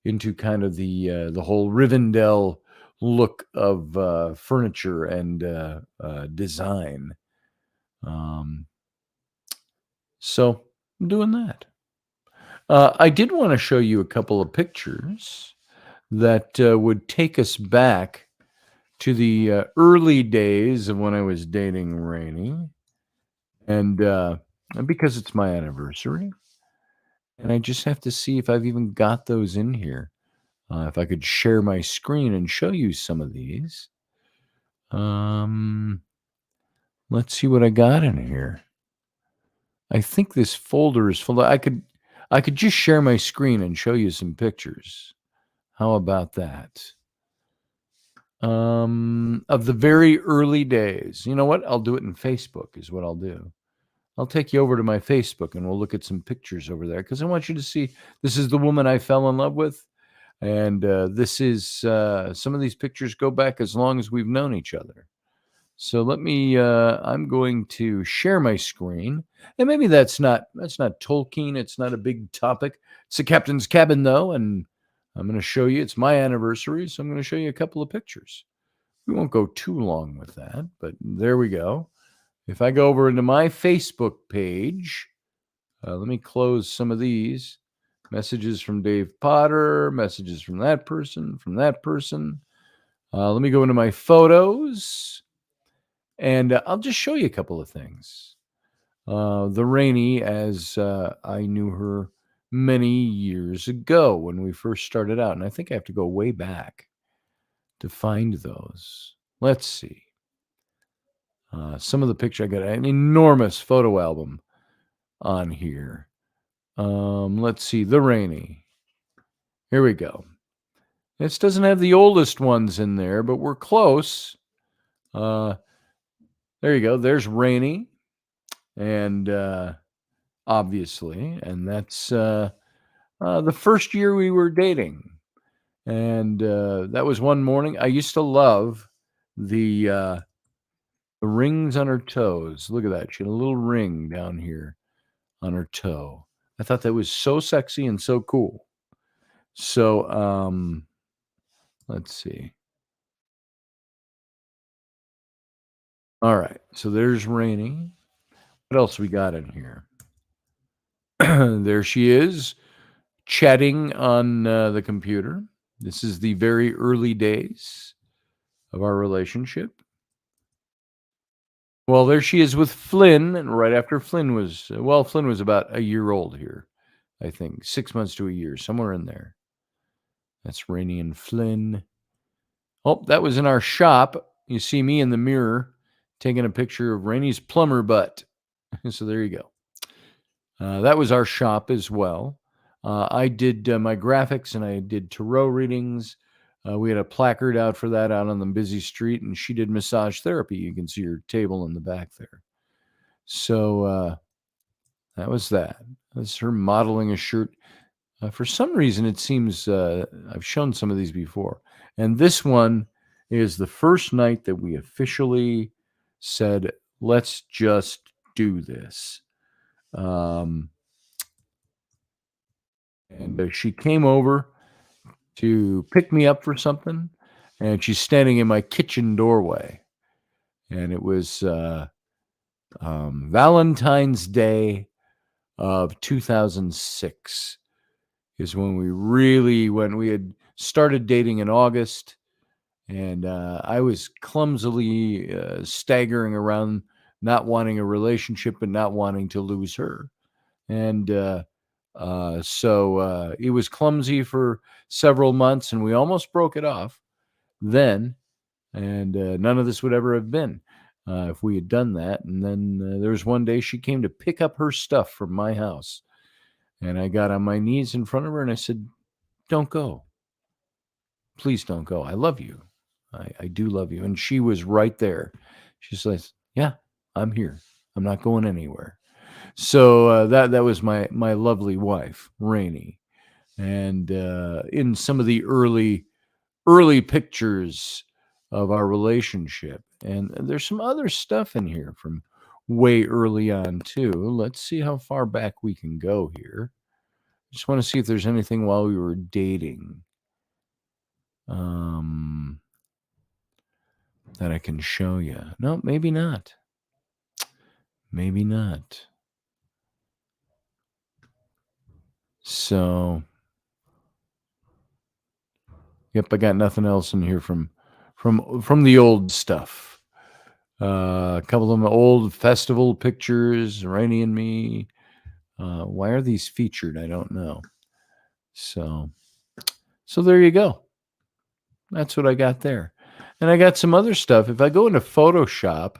into kind of the whole Rivendell look of furniture and design. So I'm doing that. I did want to show you a couple of pictures that would take us back to the early days of when I was dating Rainey. And because it's my anniversary. And I just have to see if I've even got those in here. If I could share my screen and show you some of these. Let's see what I got in here. I think this folder is full. I could just share my screen and show you some pictures. How about that? Of the very early days. You know what? I'll do it in Facebook is what I'll do. I'll take you over to my Facebook and we'll look at some pictures over there because I want you to see this is the woman I fell in love with. And this is some of these pictures go back as long as we've known each other. So let me I'm going to share my screen. And maybe that's not Tolkien. It's not a big topic. It's the captain's cabin, though. And I'm going to show you. It's my anniversary. So I'm going to show you a couple of pictures. We won't go too long with that. But there we go. If I go over into my Facebook page, let me close some of these. Messages from Dave Potter, messages from that person, Let me go into my photos, and I'll just show you a couple of things. The Rainey, as I knew her many years ago when we first started out, and I think I have to go way back to find those. Let's see. Some of the pictures, I got an enormous photo album on here. Let's see, the Rainey. Here we go. This doesn't have the oldest ones in there, but we're close. There you go. There's Rainey, and obviously, and that's the first year we were dating, and that was one morning. I used to love the rings on her toes. Look at that. She had a little ring down here on her toe. I thought that was so sexy and so cool. So, let's see. All right. So there's Rainey. What else we got in here? There she is chatting on the computer. This is the very early days of our relationship. Well, there she is with Flynn, and right after Flynn was, Flynn was about a year old here, I think, 6 months to a year, somewhere in there. That's Rainey and Flynn. Oh, that was in our shop. You see me in the mirror taking a picture of Rainey's plumber butt. So there you go. That was our shop as well. I did my graphics and I did tarot readings. We had a placard out for that out on the busy street, and she did massage therapy. You can see her table in the back there. So that was that. That's her modeling a shirt. For some reason, it seems I've shown some of these before. And this one is the first night that we officially said, let's just do this. And she came over to pick me up for something, and she's standing in my kitchen doorway. And it was Valentine's Day of 2006 is when we had started dating in August, and I was clumsily staggering around, not wanting a relationship but not wanting to lose her. And so it was clumsy for several months, and we almost broke it off then. And none of this would ever have been if we had done that. And then there was one day she came to pick up her stuff from my house. And I got on my knees in front of her and I said, don't go. Please don't go. I love you. I do love you. And she was right there. She says, yeah, I'm here. I'm not going anywhere. So that was my lovely wife, Rainey. And in some of the early pictures of our relationship, and there's some other stuff in here from way early on too. Let's see how far back we can go here. Just want to see if there's anything while we were dating that I can show you. No, maybe not. Maybe not. So, yep, I got nothing else in here from the old stuff. A couple of them old festival pictures, Rainey and me. Why are these featured? I don't know. So there you go. That's what I got there. And I got some other stuff. If I go into Photoshop,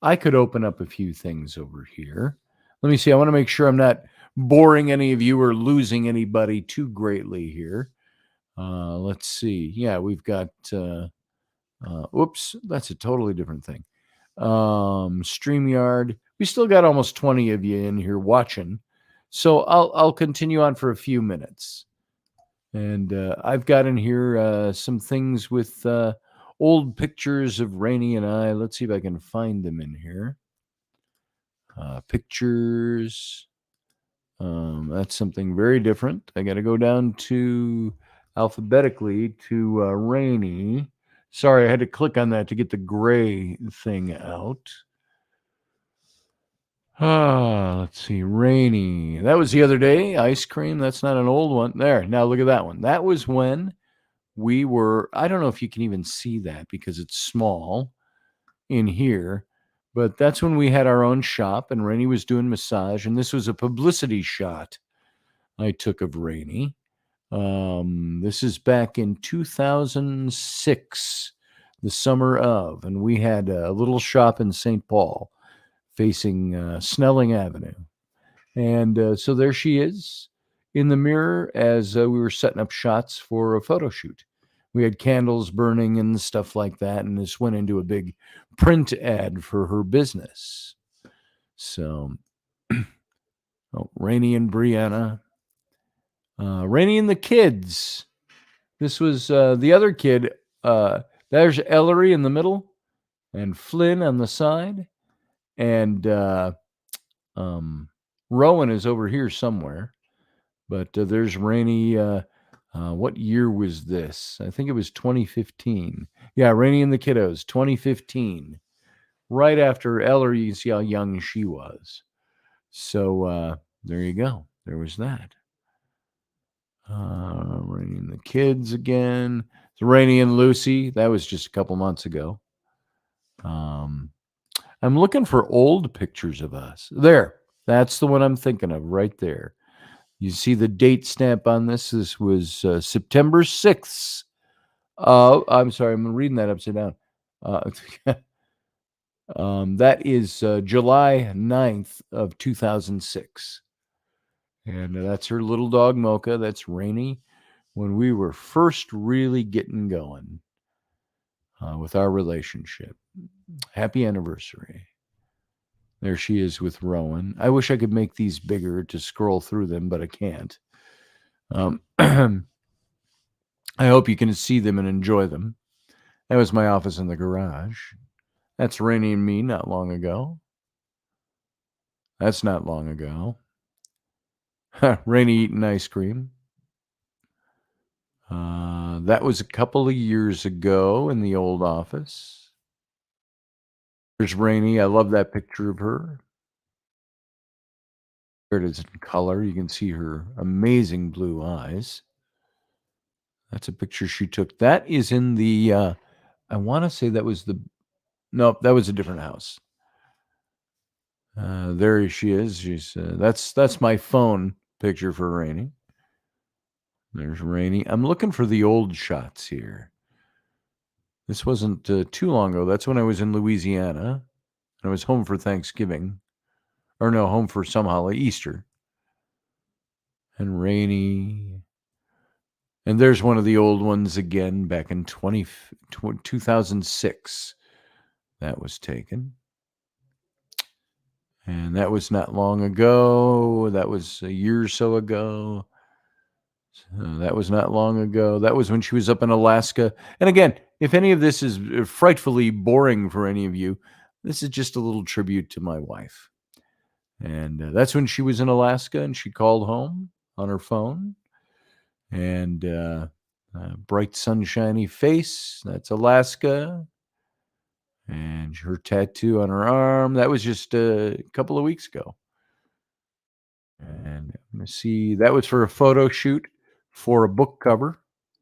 I could open up a few things over here. Let me see. I want to make sure I'm not boring any of you or losing anybody too greatly here. Let's see. Yeah, we've got, oops, that's a totally different thing. StreamYard. We still got almost 20 of you in here watching. So I'll continue on for a few minutes. And I've got in here some things with old pictures of Rainey and I. Let's see if I can find them in here. Pictures. That's something very different. I got to go down to alphabetically to Rainey. Sorry, I had to click on that to get the gray thing out. Let's see. Rainy. That was the other day. Ice cream. That's not an old one. There. Now look at that one. That was when we were, I don't know if you can even see that because it's small in here, but that's when we had our own shop and Rainey was doing massage. And this was a publicity shot I took of Rainey. This is back in 2006, the summer of, and we had a little shop in St. Paul facing Snelling Avenue. And so there she is in the mirror as we were setting up shots for a photo shoot. We had candles burning and stuff like that, and this went into a big print ad for her business. So, Rainey and Brianna. Rainey and the kids. This was the other kid. There's Ellery in the middle and Flynn on the side. And Rowan is over here somewhere. But there's Rainey. What year was this? I think it was 2015. Yeah, Rainey and the Kiddos, 2015. Right after Ellery, you see how young she was. So there you go. There was that. Rainey and the kids again. It's Rainey and Lucy. That was just a couple months ago. I'm looking for old pictures of us. There. That's the one I'm thinking of right there. You see the date stamp on this. This was September 6th. I'm sorry. I'm reading that upside down. That is July 9th of 2006. And that's her little dog, Mocha. That's Rainey when we were first really getting going with our relationship. Happy anniversary. There she is with Rowan. I wish I could make these bigger to scroll through them, but I can't. I hope you can see them and enjoy them. That was my office in the garage. That's Rainey and me not long ago. That's not long ago. Rainey eating ice cream. That was a couple of years ago in the old office. There's Rainey. I love that picture of her. There it is in color. You can see her amazing blue eyes. That's a picture she took. That is in the, I want to say that was nope, that was a different house. There she is. She's that's my phone picture for Rainey. There's Rainey. I'm looking for the old shots here. This wasn't too long ago. That's when I was in Louisiana. I was home for Thanksgiving. Or no, home for some holiday, Easter. And Rainey. And there's one of the old ones again back in 2006. That was taken. And that was not long ago. That was a year or so ago. That was not long ago. That was when she was up in Alaska. And again, if any of this is frightfully boring for any of you, this is just a little tribute to my wife. And that's when she was in Alaska and she called home on her phone. And bright, sunshiny face. That's Alaska. And her tattoo on her arm. That was just a couple of weeks ago. And I'm going to see, that was for a photo shoot for a book cover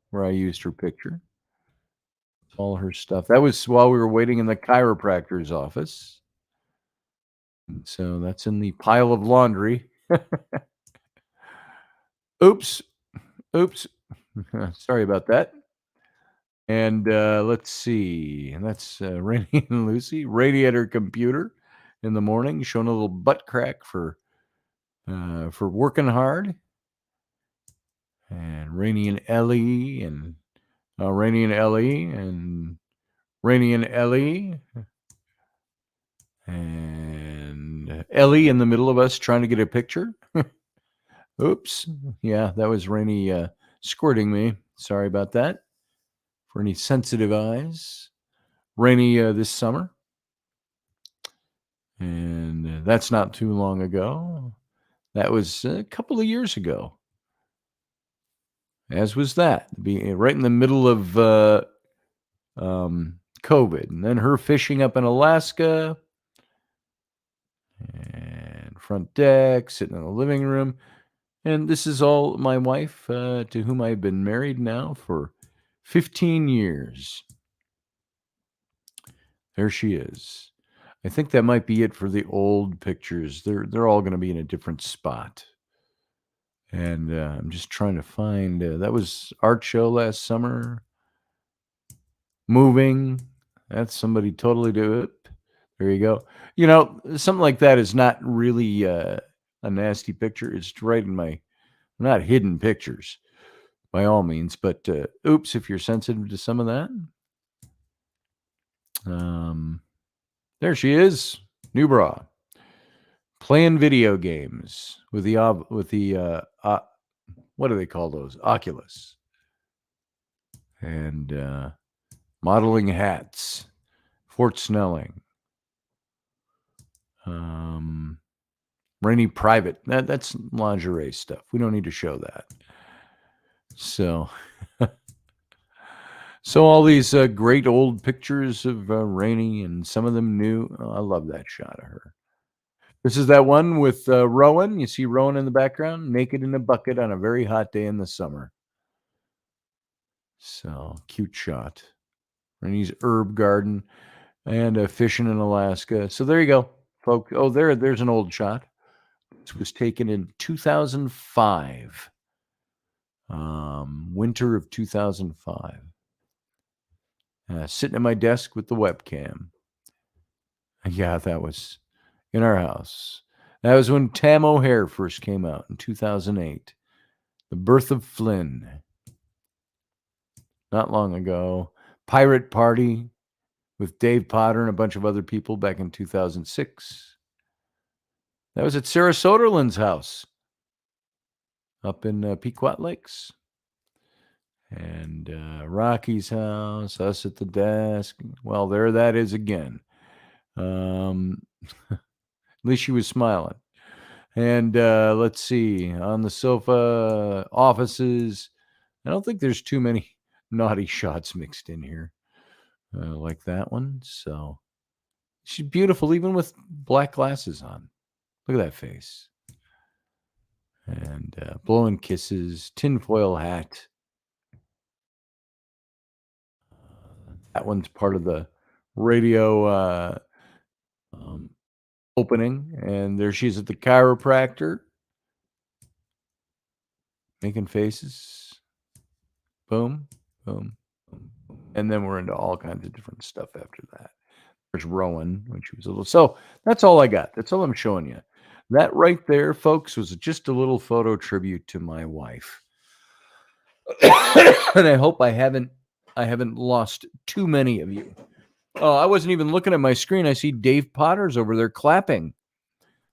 where I used her picture. All her stuff. That was while we were waiting in the chiropractor's office. And so that's in the pile of laundry. Oops. Sorry about that. And let's see. And that's Rainey and Lucy. Radiator computer in the morning, showing a little butt crack for working hard. And Rainey and Ellie, and Rainey and Ellie, and Rainey and Ellie, and Ellie in the middle of us trying to get a picture. Oops. Yeah, that was Rainey squirting me. Sorry about that. For any sensitive eyes. Rainey this summer. And that's not too long ago. That was a couple of years ago. As was that. Right in the middle of COVID. And then her fishing up in Alaska. And front deck, sitting in the living room. And this is all my wife, to whom I've been married now for 15 years. There she is. I think that might be it for the old pictures. They're all going to be in a different spot. And I'm just trying to find, that was art show last summer. Moving. That's somebody totally do it. There you go. You know, something like that is not really a nasty picture. It's right in my, not hidden pictures by all means, but oops, if you're sensitive to some of that. There she is, new bra, playing video games with the what do they call those? Oculus. And modeling hats, Fort Snelling. Rainy private. That's lingerie stuff. We don't need to show that. So, so all these great old pictures of Rainy, and some of them new. Oh, I love that shot of her. This is that one with Rowan. You see Rowan in the background, naked in a bucket on a very hot day in the summer. So cute shot. Rainy's herb garden and fishing in Alaska. So there you go, folks. Oh, there's an old shot. This was taken in 2005. Winter of 2005. Sitting at my desk with the webcam. Yeah, that was in our house. That was when Tam O'Hare first came out in 2008. The Birth of Flynn. Not long ago. Pirate Party with Dave Potter and a bunch of other people back in 2006. That was at Sarah Soderlund's house up in Pequot Lakes. And Rocky's house, us at the desk. Well, there that is again. At least she was smiling. And let's see, on the sofa, offices. I don't think there's too many naughty shots mixed in here like that one. So she's beautiful, even with black glasses on. Look at that face. And blowing kisses, tinfoil hat. That one's part of the radio opening. And there she is at the chiropractor. Making faces. Boom, boom, boom, boom. And then we're into all kinds of different stuff after that. There's Rowan when she was a little. So that's all I got. That's all I'm showing you. That right there, folks, was just a little photo tribute to my wife. And I hope I haven't lost too many of you. Oh, I wasn't even looking at my screen. I see Dave Potter's over there clapping.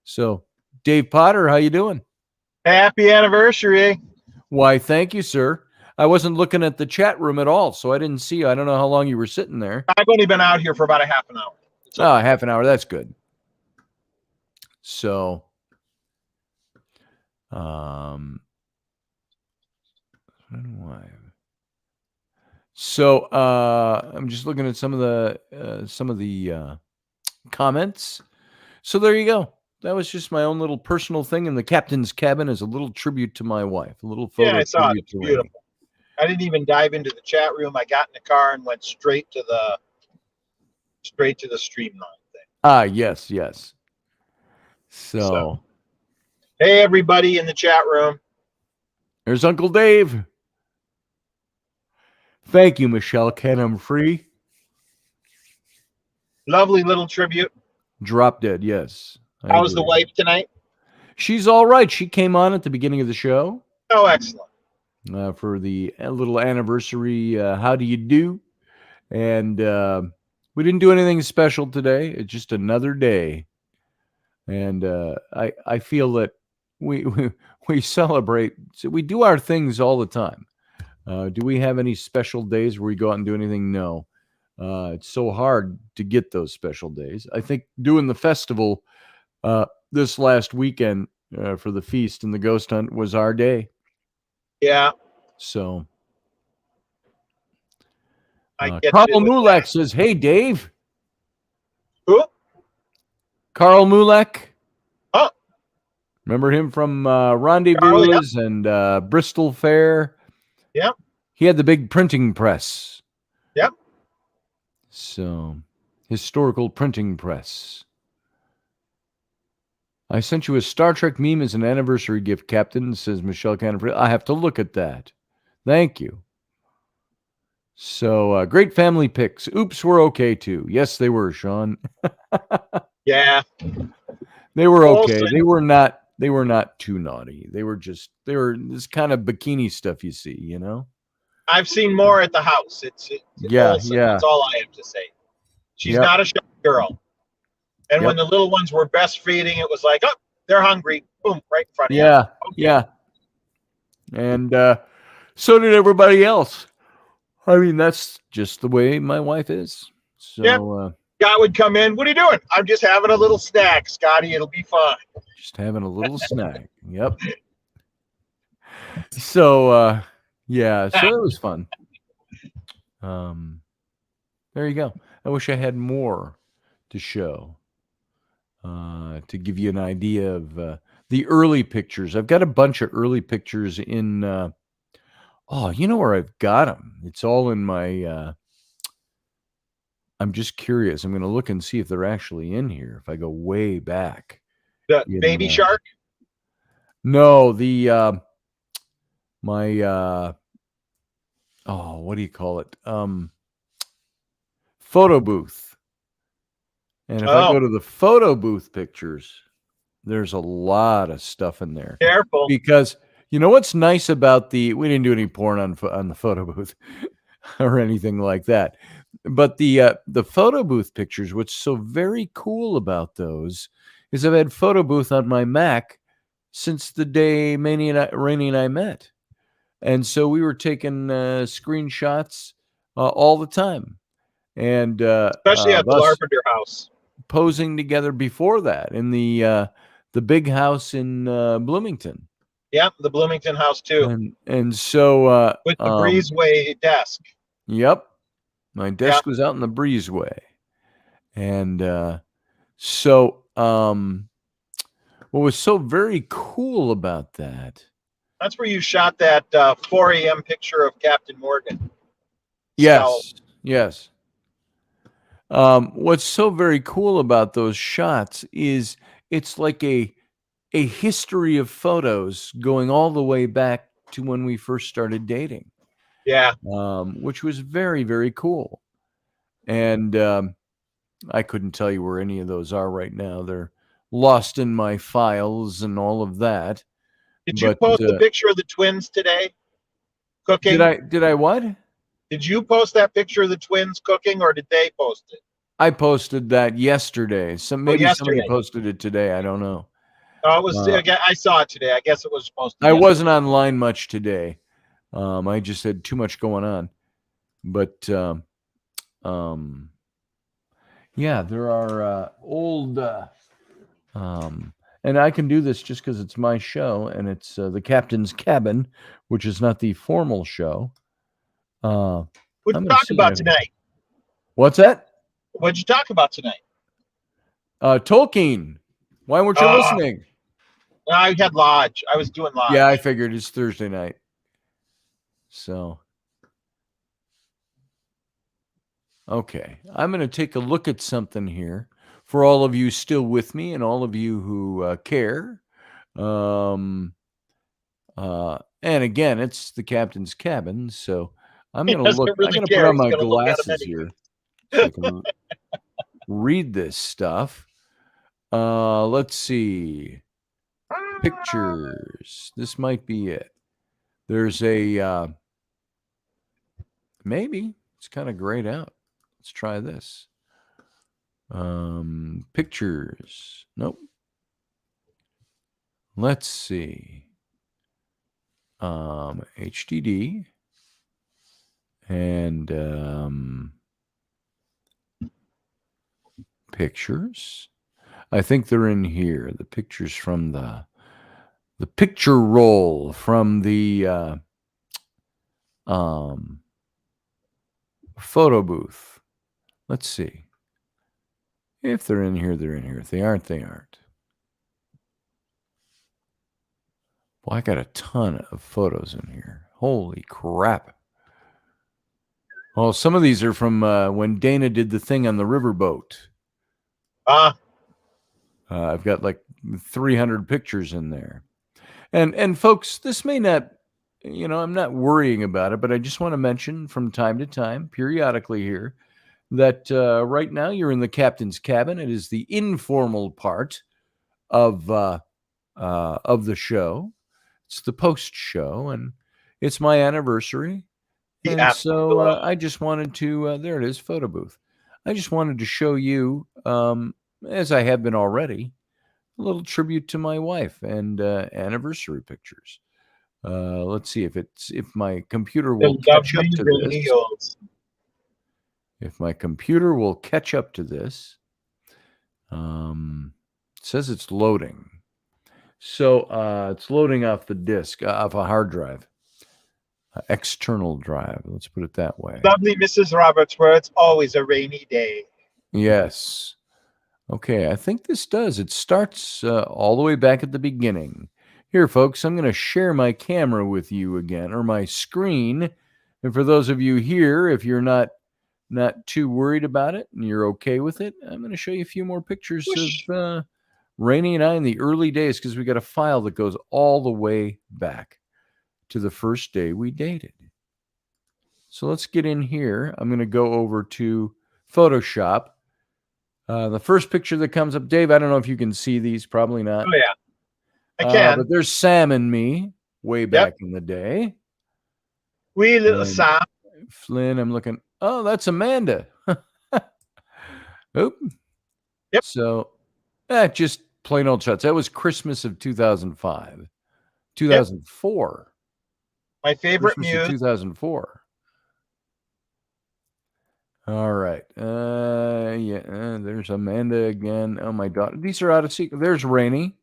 So, Dave Potter, how you doing? Happy anniversary. Why, thank you, sir. I wasn't looking at the chat room at all, so I didn't see you. I don't know how long you were sitting there. I've only been out here for about a half an hour. Oh, half an hour. That's good. So, I'm just looking at some of the comments. So there you go. That was just my own little personal thing in the captain's cabin as a little tribute to my wife. A little photo. Yeah, I saw it. tribute It's to beautiful. Rainey. I didn't even dive into the chat room. I got in the car and went straight to the streamline thing. Ah, yes, yes. So Hey, everybody in the chat room. there's Uncle Dave. Thank you, Michelle. Ken, I'm free. Lovely little tribute. Drop dead, yes. I How's the agree. wife tonight? She's all right. She came on at the beginning of the show Oh, excellent. for the little anniversary. How do you do? And we didn't do anything special today. It's just another day. And I feel that we celebrate. So we do our things all the time. Do we have any special days where we go out and do anything? No. It's so hard to get those special days. I think doing the festival this last weekend for the feast and the ghost hunt was our day. Yeah. So I get Carl you with Mulek that. says, "Hey, Dave." Who? Carl Mulek. Oh. Remember him from Rendezvous Carl, and Bristol Fair? Yep. He had the big printing press. Yep. So, historical printing press. I sent you a Star Trek meme as an anniversary gift, Captain, says Michelle Canterbury. I have to look at that. Thank you. So, great family pics. Oops, we're okay too. Yes, they were, Sean. Yeah. They were okay. Also- They were not too naughty. They were this kind of bikini stuff you see, you know? I've seen more at the house. It's Yeah, wholesome. yeah. That's all I have to say. She's Yep. not a shy girl. And when Yep. the little ones were breastfeeding, it was like, oh, they're hungry. Boom, right in front of you. Yeah, yeah. And so did everybody else. I mean, that's just the way my wife is. So, Yeah. Scott would come in. What are you doing? I'm just having a little snack, Scotty. It'll be fine. just having a little snack. Yep. So, yeah, so it was fun. There you go. I wish I had more to show to give you an idea of the early pictures. I've got a bunch of early pictures in. You know where I've got them? It's all in my. I'm just curious. I'm going to look and see if they're actually in here. If I go way back. The in, baby shark? No, the my what do you call it? Photo booth. And if I go to the photo booth pictures, there's a lot of stuff in there. Careful. Because you know what's nice about we didn't do any porn on the photo booth or anything like that. But the photo booth pictures, what's so very cool about those is I've had photo booth on my Mac since the day Rainey and I met. And so we were taking screenshots all the time. And Especially at the thus Larpenter house. posing together before that in the big house in Bloomington. Yep, the Bloomington house too. And so With the breezeway desk. Yep. My desk was out in the breezeway. And so what was so very cool about that? That's where you shot that 4 a.m. picture of Captain Morgan. Yes. Yes. What's so very cool about those shots is it's like a history of photos going all the way back to when we first started dating. Yeah. Which was very, very cool. And I couldn't tell you where any of those are right now. They're lost in my files and all of that. Did you post a picture of the twins today cooking? Did I what? Did you post that picture of the twins cooking, or did they post it? I posted that yesterday. Somebody posted it today. I don't know. Oh, it was. I saw it today. I guess it was posted. I wasn't online much today. I just had too much going on. But yeah, there are old. And I can do this just because it's my show, and it's the Captain's Cabin, which is not the formal show. What'd you talk about tonight? What's that? What'd you talk about tonight? Tolkien. Why weren't you listening? I had Lodge. I was doing Lodge. Yeah, I figured it's Thursday night. So, okay. I'm going to take a look at something here for all of you still with me and all of you who care. And again, it's the Captain's Cabin, so I'm going to look. I'm going to put on my glasses here so I can read this stuff. Let's see. Pictures. This might be it. There's a maybe it's kind of grayed out. Let's try this. Pictures. Nope. Let's see. HDD and pictures. I think they're in here. The pictures from the picture roll from the photo booth. Let's see. If they're in here, they're in here. If they aren't, they aren't. Well, I got a ton of photos in here. Holy crap. Well, some of these are from when Dana did the thing on the riverboat. I've got like 300 pictures in there. And folks, this may not, I'm not worrying about it, but I just want to mention from time to time, periodically here, that right now you're in the Captain's Cabin. It is the informal part of the show. It's the post show, and it's my anniversary. And so I just wanted to, there it is, photo booth. I just wanted to show you, as I have been already, a little tribute to my wife and anniversary pictures. Let's see if my computer will catch up to this. If my computer will catch up to this, it says it's loading. So it's loading off the disk, off a hard drive, external drive. Let's put it that way. Lovely Mrs. Roberts, where it's always a rainy day. Yes. Okay, I think this does. It starts all the way back at the beginning. Here, folks, I'm going to share my camera with you again, or my screen. And for those of you here, if you're not too worried about it and you're okay with it, I'm going to show you a few more pictures of Rainey and I in the early days, because we got a file that goes all the way back to the first day we dated. So let's get in here. I'm going to go over to Photoshop. The first picture that comes up, Dave, I don't know if you can see these, probably not. Oh, yeah. I can. But there's Sam and me way back in the day. Wee little Sam. Flynn, I'm looking. Oh, that's Amanda. Oop. Yep. So, just plain old shots. That was Christmas of 2005. 2004. My favorite Christmas of muse. 2004. All right. There's Amanda again. Oh, my daughter. These are out of sequence. There's Rainey.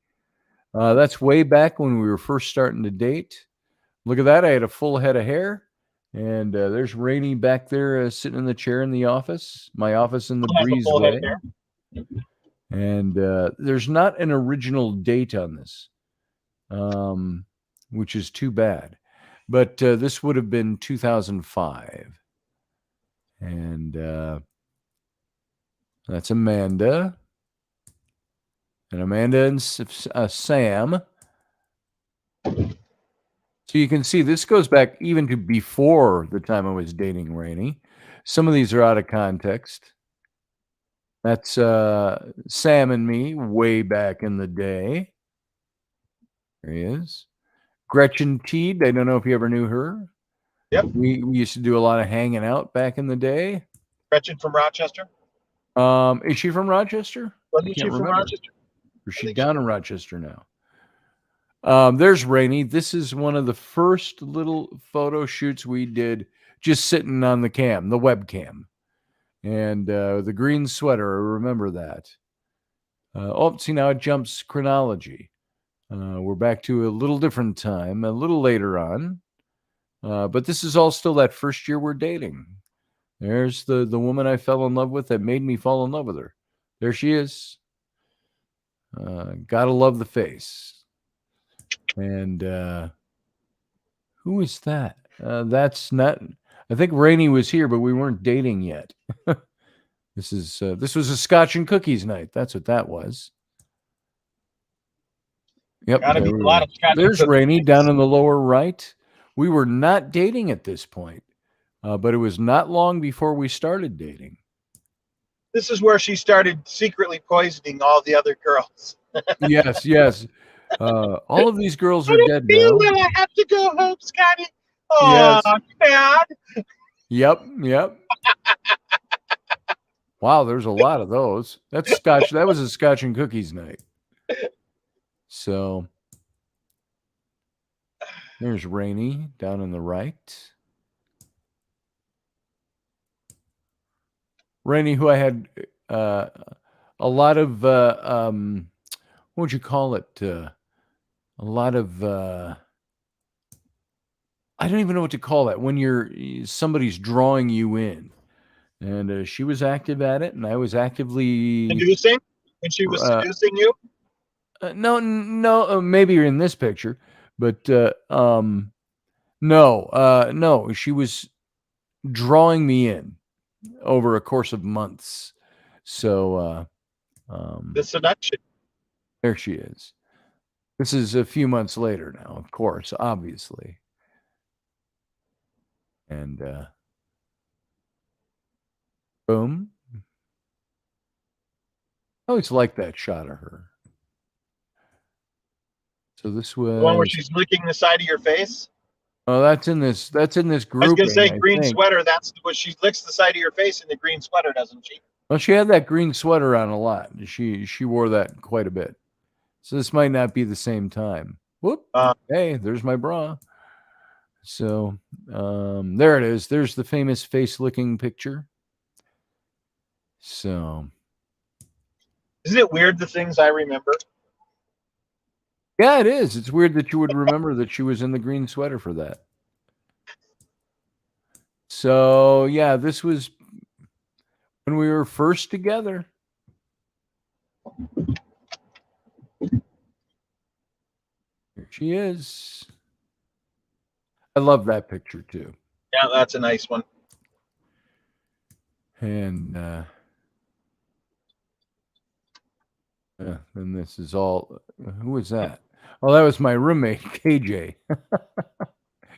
That's way back when we were first starting to date. Look at that. I had a full head of hair. And there's Rainey back there sitting in the chair in the office. My office in the Has a full head of breezeway. hair. And there's not an original date on this, which is too bad. But this would have been 2005. And that's Amanda. And Amanda and Sam. So you can see this goes back even to before the time I was dating Rainey. Some of these are out of context. That's Sam and me way back in the day. There he is. Gretchen Teed. I don't know if you ever knew her. Yep. We used to do a lot of hanging out back in the day. Gretchen from Rochester. Is she from Rochester? Wasn't she from Rochester? Or is she down in Rochester now? There's Rainey. This is one of the first little photo shoots we did, just sitting on the webcam. And the green sweater, I remember that. See, now it jumps chronology. We're back to a little different time, a little later on. But this is all still that first year we're dating. There's the woman I fell in love with that made me fall in love with her. There she is. Gotta love the face. And who is that? That's not. I think Rainey was here, but we weren't dating yet. This was a Scotch and cookies night. That's what that was. Yep. Gotta be a lot of Scotch. There's Rainey down in the lower right. We were not dating at this point, but it was not long before we started dating. This is where she started secretly poisoning all the other girls. Yes. All of these girls are dead now. Well, I have to go home, Scotty. Oh, Dad. Yep. Wow, there's a lot of those. That's Scotch. That was a Scotch and cookies night. So there's Rainey down on the right. Rainey, who I had a lot of what would you call it? A lot of I don't even know what to call that when somebody's drawing you in. And she was active at it, and I was actively Seducing? When she was seducing you? No, maybe you're in this picture, but no, she was drawing me in over a course of months. So The seduction. there she is. This is a few months later now, of course, obviously. And boom. I always liked that shot of her. So this was The one where she's licking the side of your face? Oh, that's in this grouping. I was going to say green think. sweater. That's what she licks the side of your face in the green sweater, doesn't she? Well, she had that green sweater on a lot. She wore that quite a bit. So this might not be the same time. Whoop. Hey, there's my bra. So there it is. There's the famous face licking picture. So isn't it weird the things I remember? Yeah, it is. It's weird that you would remember that she was in the green sweater for that. So yeah, this was when we were first together. Here she is. I love that picture too. Yeah, that's a nice one. And and this is all. Who was that? Oh, that was my roommate, KJ.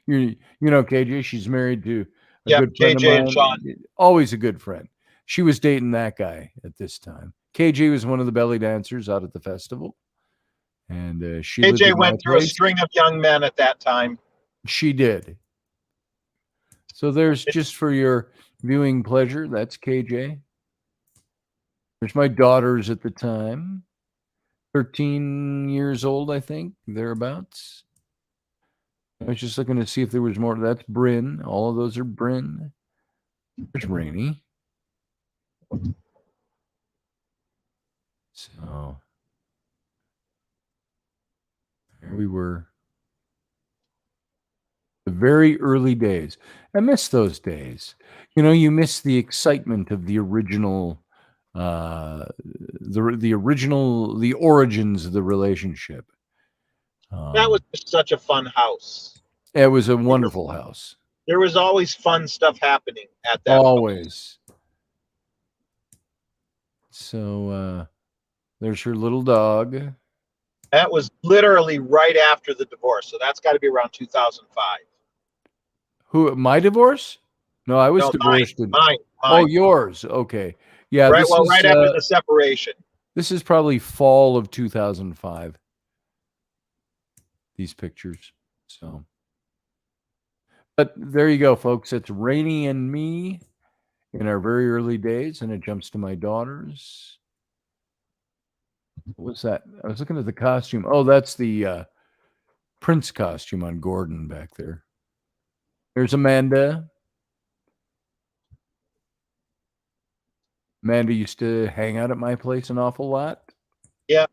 you know KJ. She's married to a good friend KJ of mine. and Sean. Always a good friend. She was dating that guy at this time. KJ was one of the belly dancers out at the festival, and she. KJ went through a string of young men at that time. She did. So there's just for your viewing pleasure. That's KJ. There's my daughters at the time. 13 years old, I think, thereabouts. I was just looking to see if there was more. That's Bryn. All of those are Bryn. There's Rainey. So there we were. The very early days. I miss those days. You know, you miss the excitement of the original, the origins of the relationship. That was just such a fun house. It was a wonderful house. There was always fun stuff happening at that Always. So there's her little dog. That was literally right after the divorce. So that's got to be around 2005. Who, my divorce? No, I was No, divorced. Mine. Oh, yours. Okay. Yeah. Right. Well, right after the separation. This is probably fall of 2005. These pictures. So, but there you go, folks. It's Rainey and me in our very early days, and it jumps to my daughters. What was that? I was looking at the costume. Oh, that's the Prince costume on Gordon back there. There's Amanda. Amanda used to hang out at my place an awful lot. Yeah.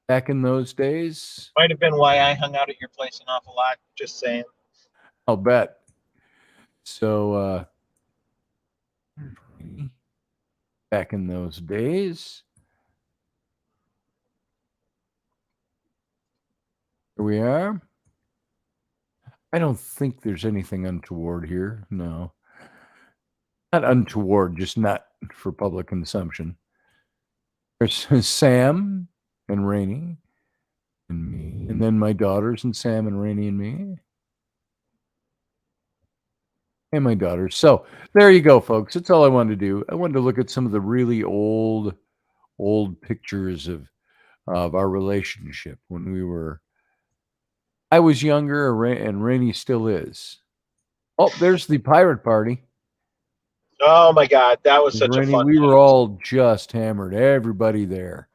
Back in those days. Might have been why I hung out at your place an awful lot. Just saying. I'll bet. So, back in those days. Here we are. I don't think there's anything untoward here. No. Not untoward, just not for public consumption. There's Sam and Rainey and me. And then my daughters and Sam and Rainey and me. And my daughters. So there you go, folks. That's all I wanted to do. I wanted to look at some of the really old pictures of our relationship when we were. I was younger, and Rainey still is. Oh, there's the pirate party. Oh my God, that was such Rainey, a fun. We were all just hammered. Everybody there,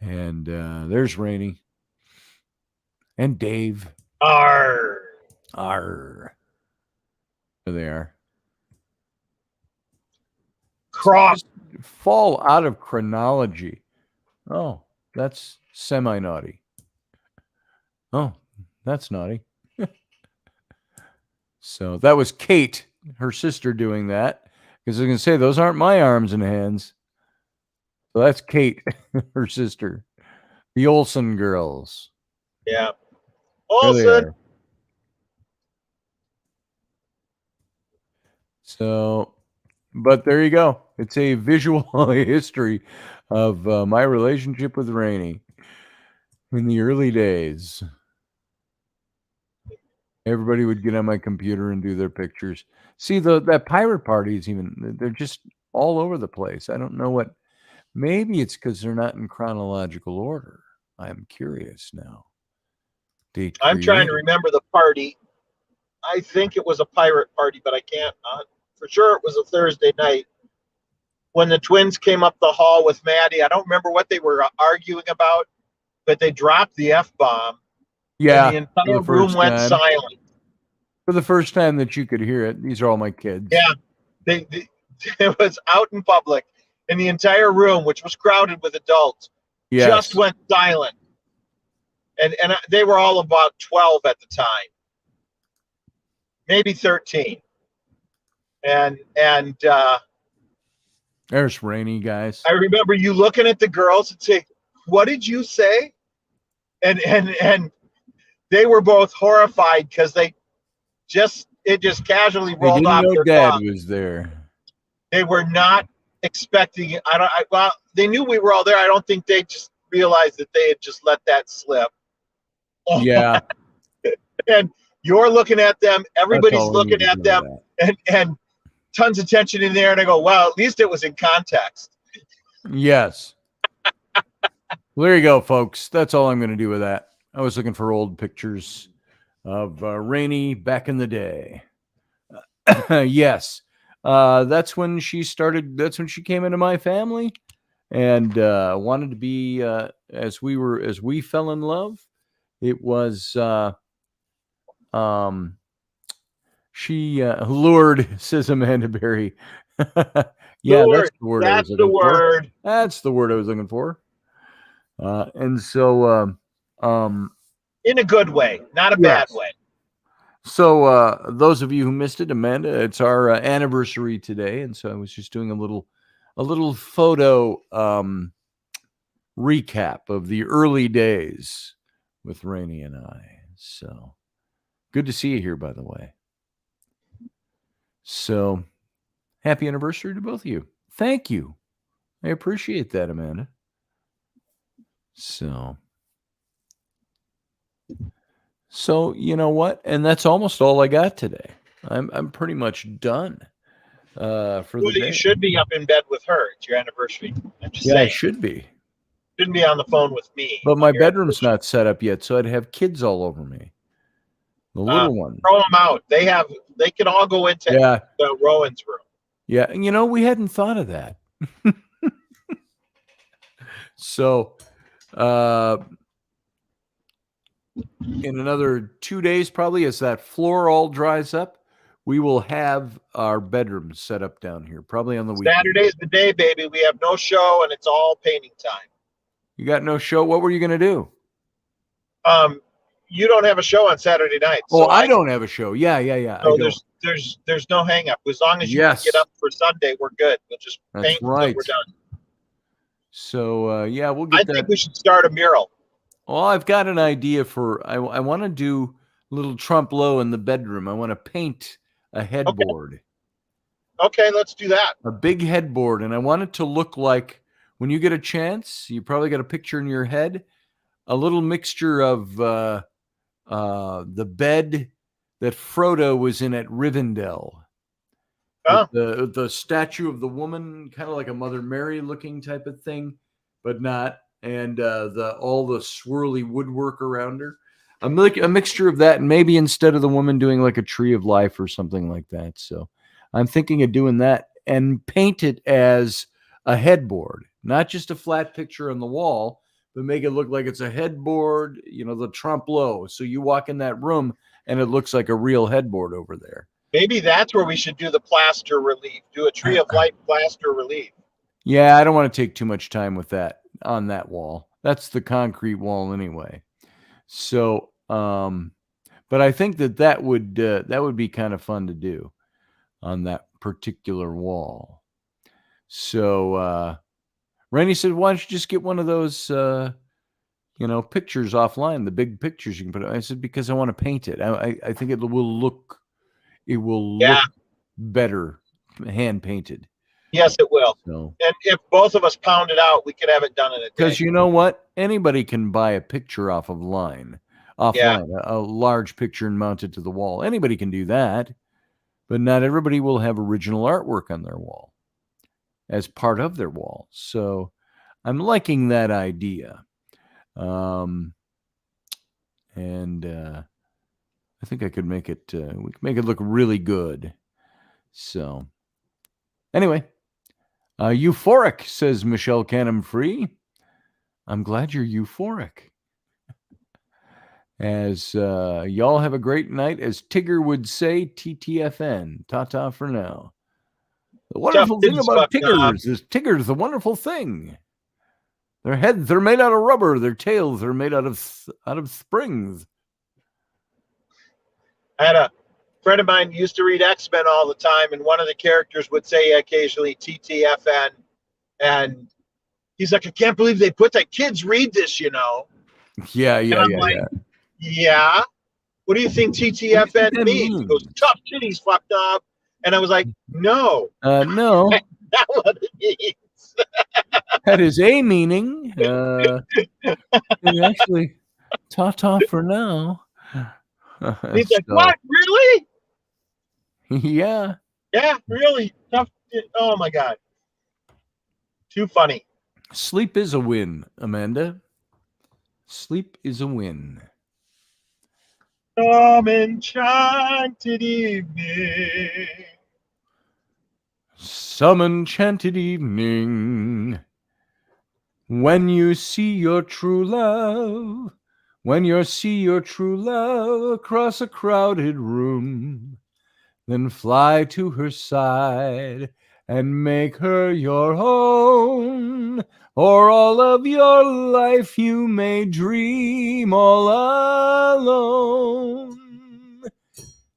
and there's Rainey and Dave. Arr. There they are. Cross. Fall out of chronology. Oh, that's semi-naughty. Oh, that's naughty. So that was Kate, her sister, doing that. Because I was going to say, those aren't my arms and hands. So that's Kate, her sister. The Olsen girls. Yeah. There they Olsen. are. So, but there you go. It's a visual history of my relationship with Rainey in the early days. Everybody would get on my computer and do their pictures. See, that pirate party is they're just all over the place. I don't know what. Maybe it's because they're not in chronological order. I'm curious now. I'm trying to remember the party. I think it was a pirate party, but I can't. For sure, it was a Thursday night when the twins came up the hall with Maddie. I don't remember what they were arguing about, but they dropped the F-bomb. Yeah. And the entire room went silent. For the first time that you could hear it. These are all my kids. Yeah. It was out in public, and the entire room, which was crowded with adults, just went silent. And they were all about 12 at the time. Maybe 13. And there's Rainey, guys. I remember you looking at the girls and saying, "What did you say?" And they were both horrified because it just casually rolled off their Dad tongue. was there. They were not expecting. Well, they knew we were all there. I don't think they just realized that they had just let that slip. Yeah. And you're looking at them. Everybody's looking at them, and tons of tension in there. And I go, well, at least it was in context. Yes. Well, there you go, folks. That's all I'm going to do with that. I was looking for old pictures. of Rainey back in the day. Yes. that's when she started. That's when she came into my family, and wanted to be as we fell in love. It was she lured, says Amanda Berry. Yeah, Lord, that's the word I was that's the looking for. word. That's the word I was looking for. And so, In a good way, not a yes. bad way. So, those of you who missed it, Amanda, it's our anniversary today, and so I was just doing a little photo recap of the early days with Rainey and I. So, good to see you here, by the way. So, happy anniversary to both of you. Thank you. I appreciate that, Amanda. So you know what? And that's almost all I got today. I'm pretty much done for the day. You should be up in bed with her. It's your anniversary. I'm just saying. I should be. Shouldn't be on the phone with me. But my bedroom's not set up yet, so I'd have kids all over me. The little one. Throw them out. They can all go into the Rowan's room. Yeah, and we hadn't thought of that. So in another 2 days, probably, as that floor all dries up, we will have our bedrooms set up down here, probably on the weekend. Saturday's the day, baby. We have no show, and it's all painting time. You got no show? What were you going to do? You don't have a show on Saturday night. So I don't have a show. Yeah. So there's no hang up. As long as you can get up for Sunday, we're good. We'll just paint until we're done. So we'll get that. I think we should start a mural. Well, I've got an idea for. I want to do a little Trump low in the bedroom. I want to paint a headboard. Okay, let's do that. A big headboard, and I want it to look like, when you get a chance, you probably got a picture in your head, a little mixture of the bed that Frodo was in at Rivendell. Oh. The statue of the woman, kind of like a Mother Mary looking type of thing, but not. And all the swirly woodwork around her. A mixture of that, and maybe instead of the woman doing like a tree of life or something like that. So I'm thinking of doing that and paint it as a headboard, not just a flat picture on the wall, but make it look like it's a headboard, the Trump low. So you walk in that room and it looks like a real headboard over there. Maybe that's where we should do the plaster relief. Do a tree of life plaster relief. Yeah, I don't want to take too much time with that on that wall. That's the concrete wall anyway. So, but I think that would be kind of fun to do on that particular wall. So, Rainey said, "Why don't you just get one of those, pictures offline? The big pictures you can put." I said, "Because I want to paint it. I think it will look better hand painted." Yes, it will. So, and if both of us pound it out, we could have it done in a day. Because you know what? Anybody can buy a picture offline, a large picture and mount it to the wall. Anybody can do that, but not everybody will have original artwork on their wall as part of their wall. So I'm liking that idea. And I think I could make it, we can make it look really good. So anyway. Euphoric, says Michelle Canham-Free. I'm glad you're euphoric. As y'all have a great night. As Tigger would say, TTFN. Ta-ta for now. The wonderful thing about Tiggers is Tigger's the wonderful thing. Their heads are made out of rubber. Their tails are made out of springs. I had a friend of mine used to read X-Men all the time, and one of the characters would say occasionally TTFN, and he's like, "I can't believe they put that. Kids read this, Yeah. Yeah. What do you think TTFN means? He goes, tough titties fucked up. And I was like, no. No. That's not what it means. That is a meaning. Actually, ta-ta for now. He's like, what? Really? Yeah. Yeah, really. Tough. Oh, my God. Too funny. Sleep is a win, Amanda. Sleep is a win. Some enchanted evening. Some enchanted evening, when you see your true love, when you see your true love across a crowded room, then fly to her side and make her your own. Or all of your life you may dream all alone.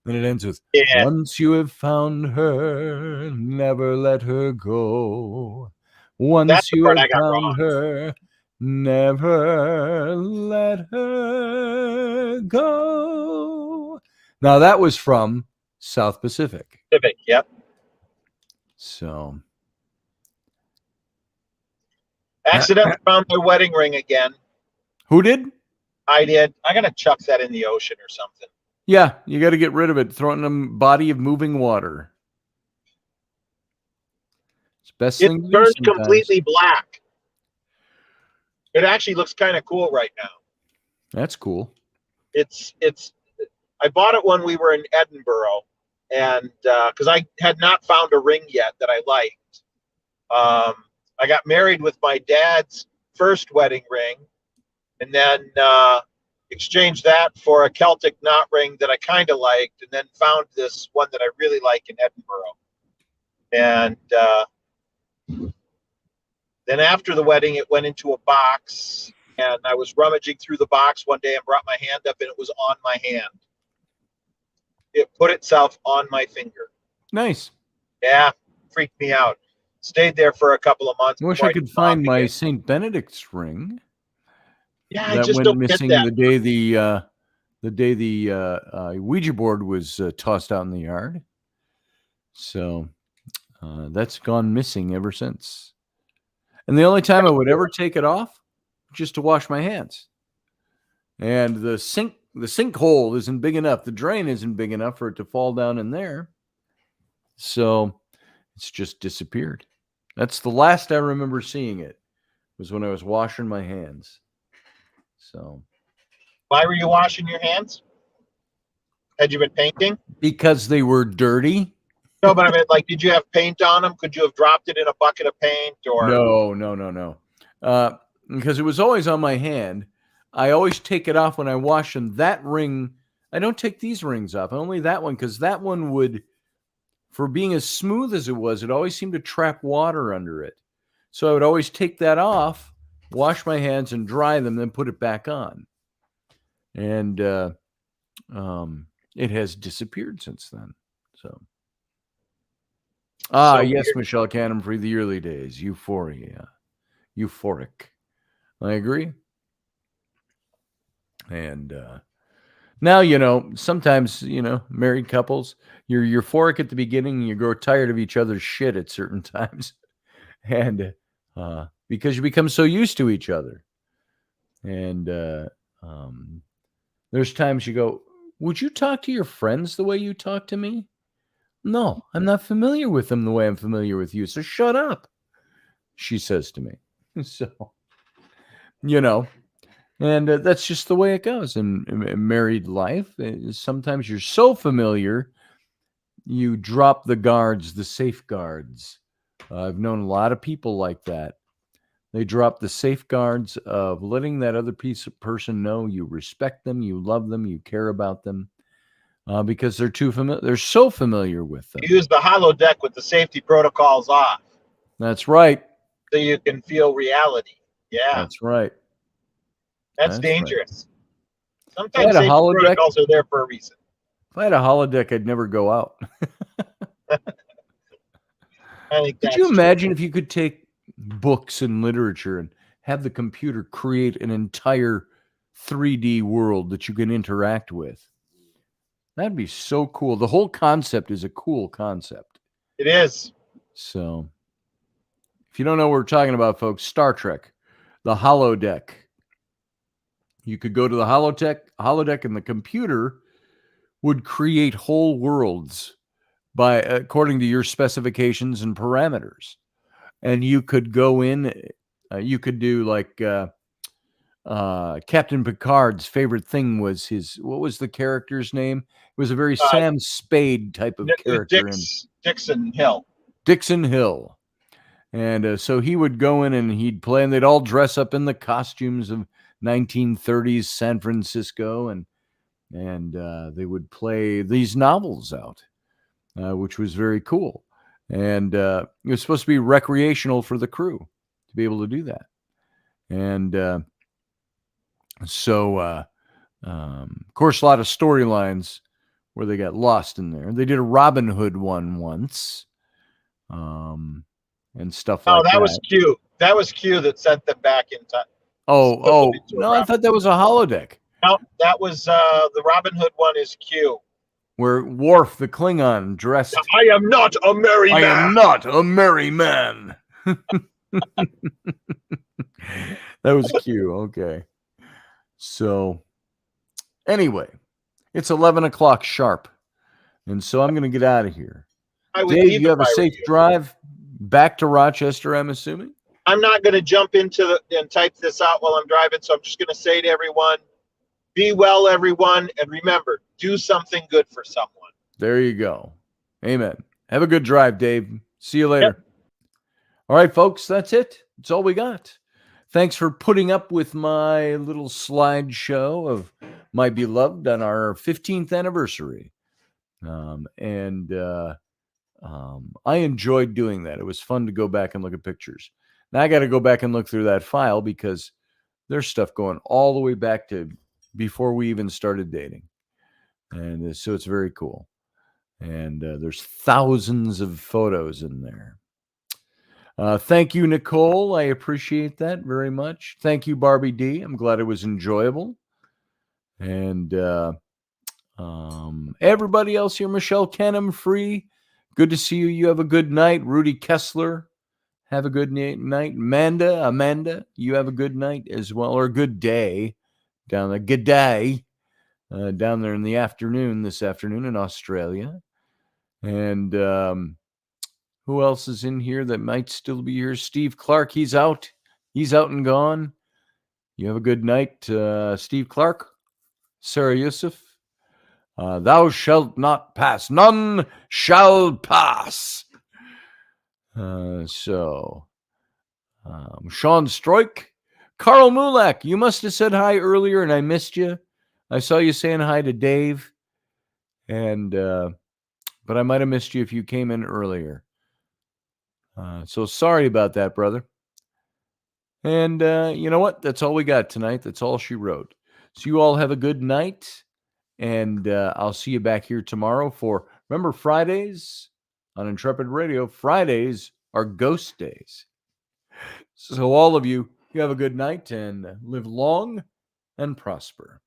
And it ends with, once you have found her, never let her go. Once you have found her, never let her go. Now that was from South Pacific. Yep. So. Accidentally found my wedding ring again. Who did? I did. I'm going to chuck that in the ocean or something. Yeah, you got to get rid of it. Throw it in a body of moving water. It's the best thing to do. It turns completely black. It actually looks kind of cool right now. That's cool. It's. I bought it when we were in Edinburgh, and because I had not found a ring yet that I liked. I got married with my dad's first wedding ring, and then exchanged that for a Celtic knot ring that I kind of liked, and then found this one that I really like in Edinburgh. And then after the wedding, it went into a box, and I was rummaging through the box one day and brought my hand up, and it was on my hand. It put itself on my finger. Nice. Yeah, freaked me out. Stayed there for a couple of months. I wish I could find my St. Benedict's ring. Yeah, that I just went don't missing get that. the day the Ouija board was tossed out in the yard. So that's gone missing ever since. And the only time I would ever take it off, just to wash my hands. And the sinkhole isn't big enough. The drain isn't big enough for it to fall down in there. So it's just disappeared. That's the last I remember seeing it, was when I was washing my hands. So. Why were you washing your hands? Had you been painting? Because they were dirty. No, but I mean, like, did you have paint on them? Could you have dropped it in a bucket of paint? Or No. Because it was always on my hand. I always take it off when I wash them. That ring, I don't take these rings off. Only that one, because that one would, for being as smooth as it was, it always seemed to trap water under it. So I would always take that off, wash my hands and dry them, then put it back on. And it has disappeared since then. So. Yes, weird. Michelle Cannon, for the early days. Euphoria. Euphoric. I agree. And now, sometimes, married couples, you're euphoric at the beginning and you grow tired of each other's shit at certain times. And because you become so used to each other. And there's times you go, would you talk to your friends the way you talk to me? No, I'm not familiar with them the way I'm familiar with you. So shut up, she says to me. So, and that's just the way it goes in married life. Sometimes you're so familiar, you drop the guards, the safeguards. I've known a lot of people like that. They drop the safeguards of letting that other person know you respect them, you love them, you care about them. Because they're too familiar. They're so familiar with them. You use the holodeck with the safety protocols off. That's right. So you can feel reality. Yeah. That's right. That's dangerous. Right. Sometimes safety protocols are there for a reason. If I had a holodeck, I'd never go out. I think could you imagine if you could take books and literature and have the computer create an entire 3D world that you can interact with? That'd be so cool. The whole concept is a cool concept. It is. So, if you don't know what we're talking about, folks, Star Trek, the holodeck. You could go to the holodeck, and the computer would create whole worlds according to your specifications and parameters. And you could go in, you could do like Captain Picard's favorite thing was what was the character's name? It was a very Sam Spade type of character. Dixon Hill. Dixon Hill. And so he would go in and he'd play, and they'd all dress up in the costumes of 1930s San Francisco, and they would play these novels out, which was very cool. And it was supposed to be recreational for the crew to be able to do that. And of course, a lot of storylines where they got lost in there. They did a Robin Hood one once, and stuff like that. Oh, that was Q. That was Q that sent them back in time. Oh, no, I thought that was a holodeck. No, that was the Robin Hood one is Q. Where Worf, the Klingon, dressed. I am not a merry man. I am not a merry man. That was Q. Okay. So, anyway, it's 11 o'clock sharp. And so I'm going to get out of here. Dave, you have a safe drive back to Rochester, I'm assuming? I'm not going to jump into and type this out while I'm driving, so I'm just going to say to everyone, be well, everyone, and remember, do something good for someone. There you go. Amen. Have a good drive, Dave. See you later. Yep. All right, folks, that's it. That's all we got. Thanks for putting up with my little slideshow of my beloved on our 15th anniversary. I enjoyed doing that. It was fun to go back and look at pictures. Now I got to go back and look through that file because there's stuff going all the way back to before we even started dating. And so it's very cool. And there's thousands of photos in there. Thank you, Nicole. I appreciate that very much. Thank you, Barbie D. I'm glad it was enjoyable. And everybody else here, Michelle Kenham, Free. Good to see you. You have a good night. Rudy Kessler, have a good night. Amanda, you have a good night as well, or a good day down there. Good day down there in the afternoon, this afternoon in Australia. And who else is in here that might still be here? Steve Clark, he's out. He's out and gone. You have a good night, Steve Clark. Sarah Yusuf. Thou shalt not pass. None shall pass. Sean Stroik. Carl Mulak, you must have said hi earlier and I missed you. I saw you saying hi to Dave. And but I might have missed you if you came in earlier. So sorry about that, brother. And you know what? That's all we got tonight. That's all she wrote. So you all have a good night. And I'll see you back here tomorrow for, remember, Fridays on Intrepid Radio. Fridays are ghost days. So all of you, you have a good night and live long and prosper.